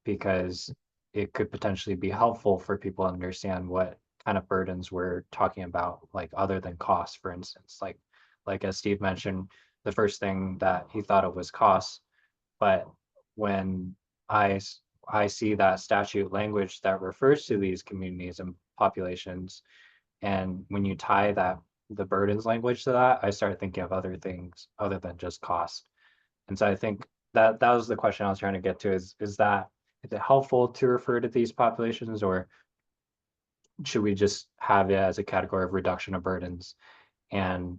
because it could potentially be helpful for people to understand what kind of burdens we're talking about, like other than cost, for instance, like as Steve mentioned, the first thing that he thought of was costs. But when I see that statute language that refers to these communities and populations, and when you tie the burdens language to that, I start thinking of other things other than just cost. And so I think that was the question I was trying to get to, is it helpful to refer to these populations, or should we just have it as a category of reduction of burdens and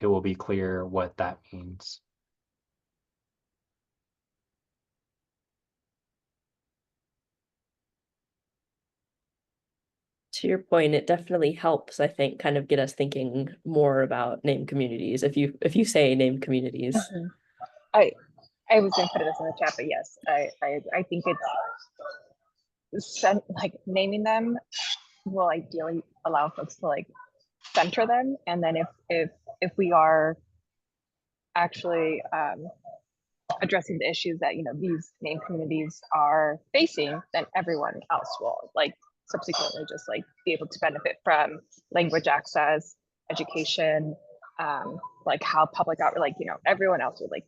it will be clear what that means? To your point, it definitely helps, I think, kind of get us thinking more about named communities. If you say named communities. I was going to put this in the chat, but yes, I think it's like naming them will ideally allow folks to like center them, and then if we are actually addressing the issues that, you know, these named communities are facing, then everyone else will like subsequently just like be able to benefit from language access, education, like how public out, like, you know, everyone else would like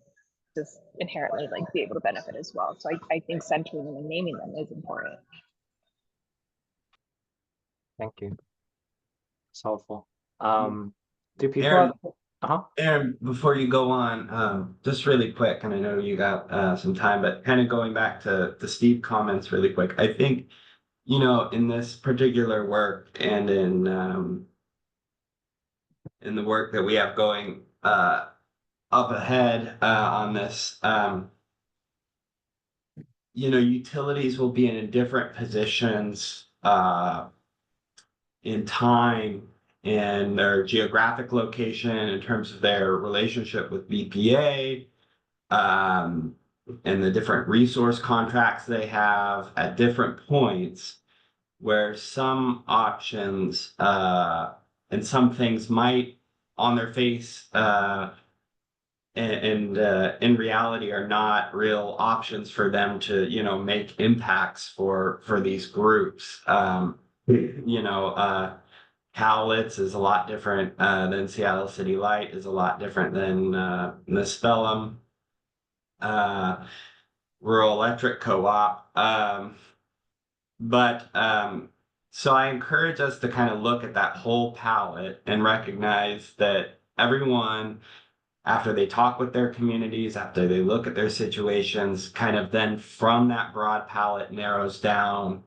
just inherently like be able to benefit as well. So I think centering them and naming them is important. Thank you. It's helpful. Do people Aaron, have, Aaron, before you go on, just really quick, and I know you got some time, but kind of going back to Steve comments really quick. I think, you know, in this particular work and in the work that we have going up ahead on this, you know, utilities will be in different positions in time and their geographic location in terms of their relationship with BPA, and the different resource contracts they have at different points, where some options and some things might on their face and in reality are not real options for them to, you know, make impacts for these groups. You know, Cowlitz is a lot different than Seattle City Light, is a lot different than Nispellum, Rural Electric Co-op. So I encourage us to kind of look at that whole palette and recognize that everyone, after they talk with their communities, after they look at their situations, kind of then from that broad palette narrows down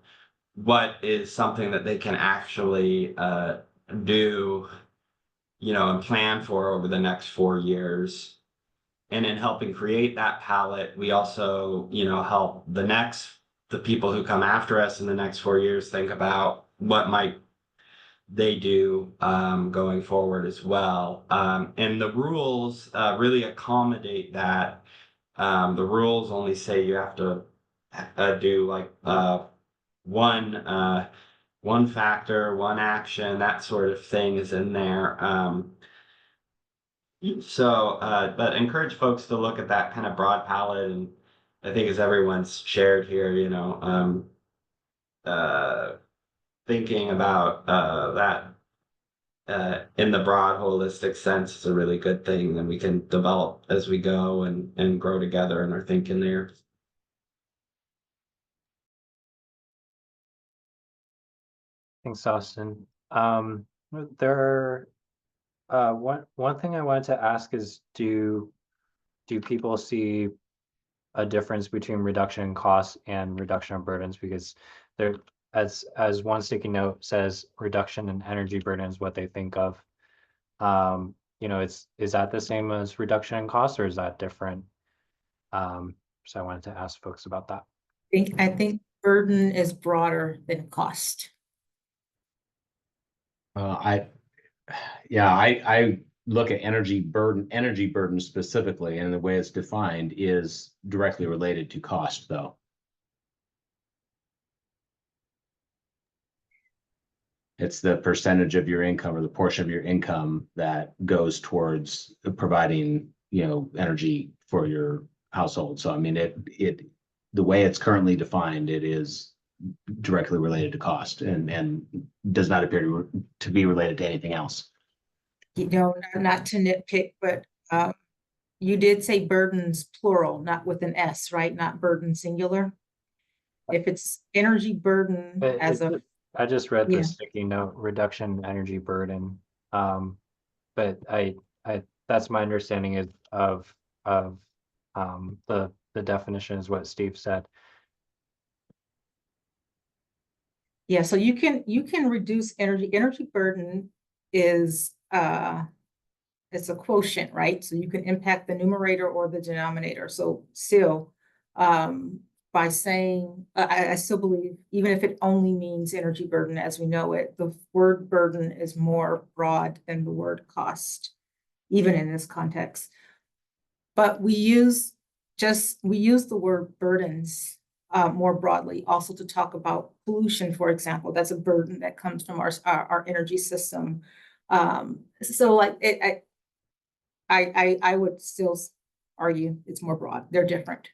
what is something that they can actually do, you know, and plan for over the next 4 years. And in helping create that palette, we also, you know, help the people who come after us in the next 4 years think about what might they do going forward as well. And the rules really accommodate that. The rules only say you have to do like one factor, one action, that sort of thing is in there. But encourage folks to look at that kind of broad palette, and I think as everyone's shared here, you know, thinking about that in the broad holistic sense is a really good thing, and we can develop as we go and grow together in our thinking there. Thanks, Austin. One thing I wanted to ask is, do people see a difference between reduction in costs and reduction of burdens? Because there, as one sticky note says, reduction in energy burden is what they think of. You know, is that the same as reduction in costs, or is that different? So I wanted to ask folks about that. I think burden is broader than cost. I look at energy burden specifically, and the way it's defined is directly related to cost, though. It's the percentage of your income or the portion of your income that goes towards providing, you know, energy for your household. So I mean, the way it's currently defined, it is directly related to cost and does not appear to be related to anything else. You know, not to nitpick, but you did say burdens plural, not with an S, right? Not burden singular. If it's energy burden I just read Yeah. the sticky note, reduction in energy burden. But I that's my understanding of the definition is what Steve said. Yeah, so you can reduce energy burden is it's a quotient, right? So you can impact the numerator or the denominator. So still, by saying, I still believe, even if it only means energy burden as we know it, the word burden is more broad than the word cost, even in this context. But we use the word burdens more broadly, also to talk about pollution, for example. That's a burden that comes from our energy system. So like I would still argue it's more broad. They're different.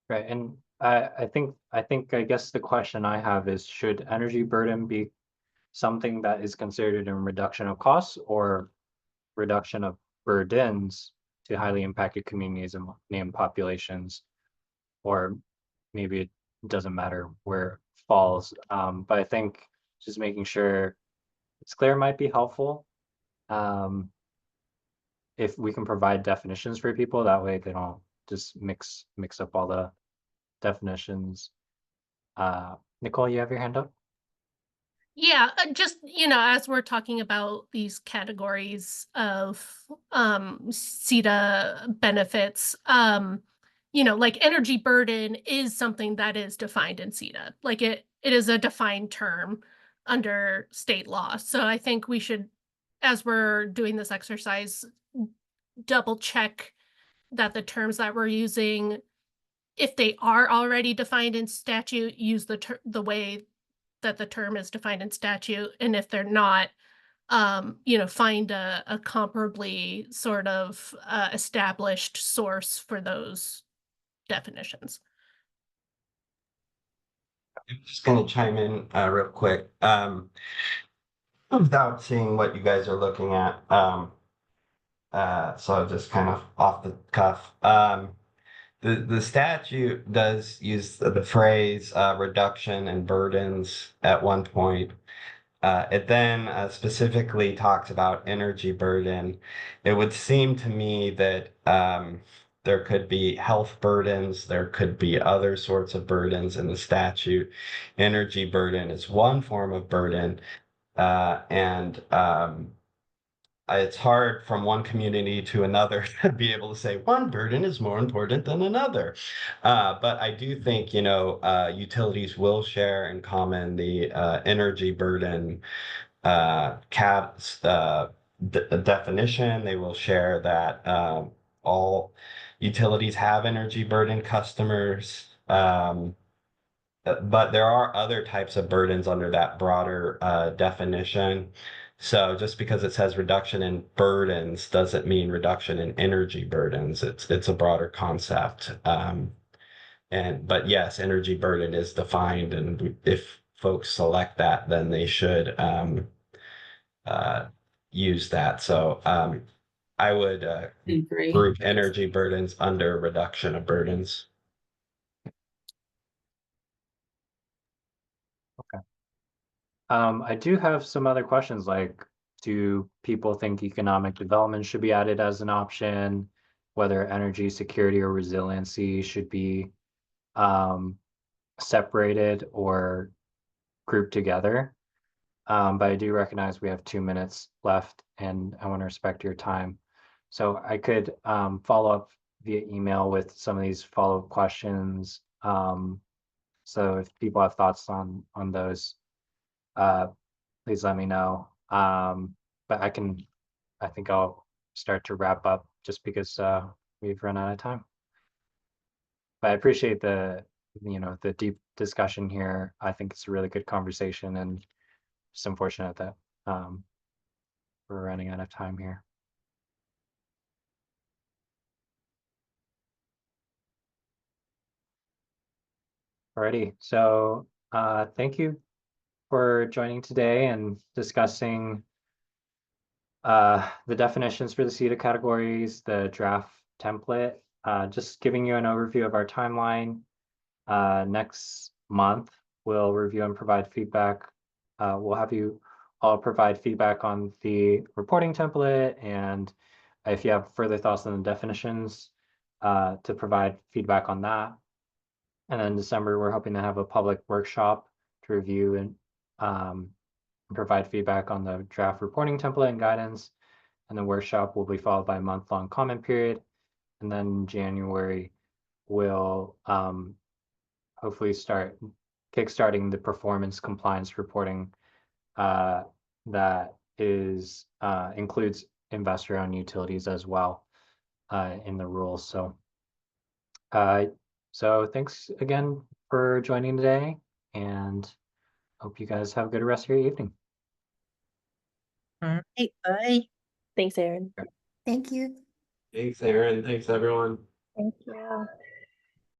Right, and I I guess the question I have is, should energy burden be something that is considered a reduction of costs or reduction of burdens to highly impacted communities and named populations? Or maybe it doesn't matter where it falls. But I think just making sure it's clear might be helpful. If we can provide definitions for people, that way they don't just mix up all the definitions. Nicole, you have your hand up? Yeah, just, as we're talking about these categories of CETA benefits, like energy burden is something that is defined in CETA. Like it is a defined term under state law. So I think we should, as we're doing this exercise, double check that the terms that we're using, if they are already defined in statute, use the way that the term is defined in statute, and if they're not, find a comparably sort of established source for those definitions. I'm just gonna chime in real quick. Without seeing what you guys are looking at. So just kind of off the cuff. The statute does use the phrase reduction and burdens at one point. It then specifically talks about energy burden. It would seem to me that there could be health burdens, there could be other sorts of burdens in the statute. Energy burden is one form of burden, and it's hard from one community to another to be able to say one burden is more important than another. But I do think, utilities will share in common the energy burden definition. They will share that all utilities have energy burden customers. But there are other types of burdens under that broader definition. So just because it says reduction in burdens doesn't mean reduction in energy burdens. It's a broader concept. But yes, energy burden is defined, and if folks select that, then they should use that. So I would Agree. group energy burdens under reduction of burdens. I do have some other questions, like, do people think economic development should be added as an option? Whether energy security or resiliency should be separated or grouped together? But I do recognize we have 2 minutes left, and I want to respect your time. So I could follow up via email with some of these follow-up questions. So if people have thoughts on those, please let me know. But I think I'll start to wrap up just because we've run out of time. But I appreciate the deep discussion here. I think it's a really good conversation, and it's unfortunate that we're running out of time here. Alrighty, so thank you for joining today and discussing the definitions for the CETA categories, the draft template, just giving you an overview of our timeline. Next month, we'll review and provide feedback. We'll have you all provide feedback on the reporting template, and if you have further thoughts on the definitions, to provide feedback on that. And then in December, we're hoping to have a public workshop to review and provide feedback on the draft reporting template and guidance. And the workshop will be followed by a month-long comment period. And then in January, we'll hopefully start kickstarting the performance compliance reporting that is includes investor-owned utilities as well in the rules. So thanks again for joining today, and hope you guys have a good rest of your evening. All right, bye. Thanks, Aaron. Thank you. Thanks, Aaron. Thanks, everyone. Thank you.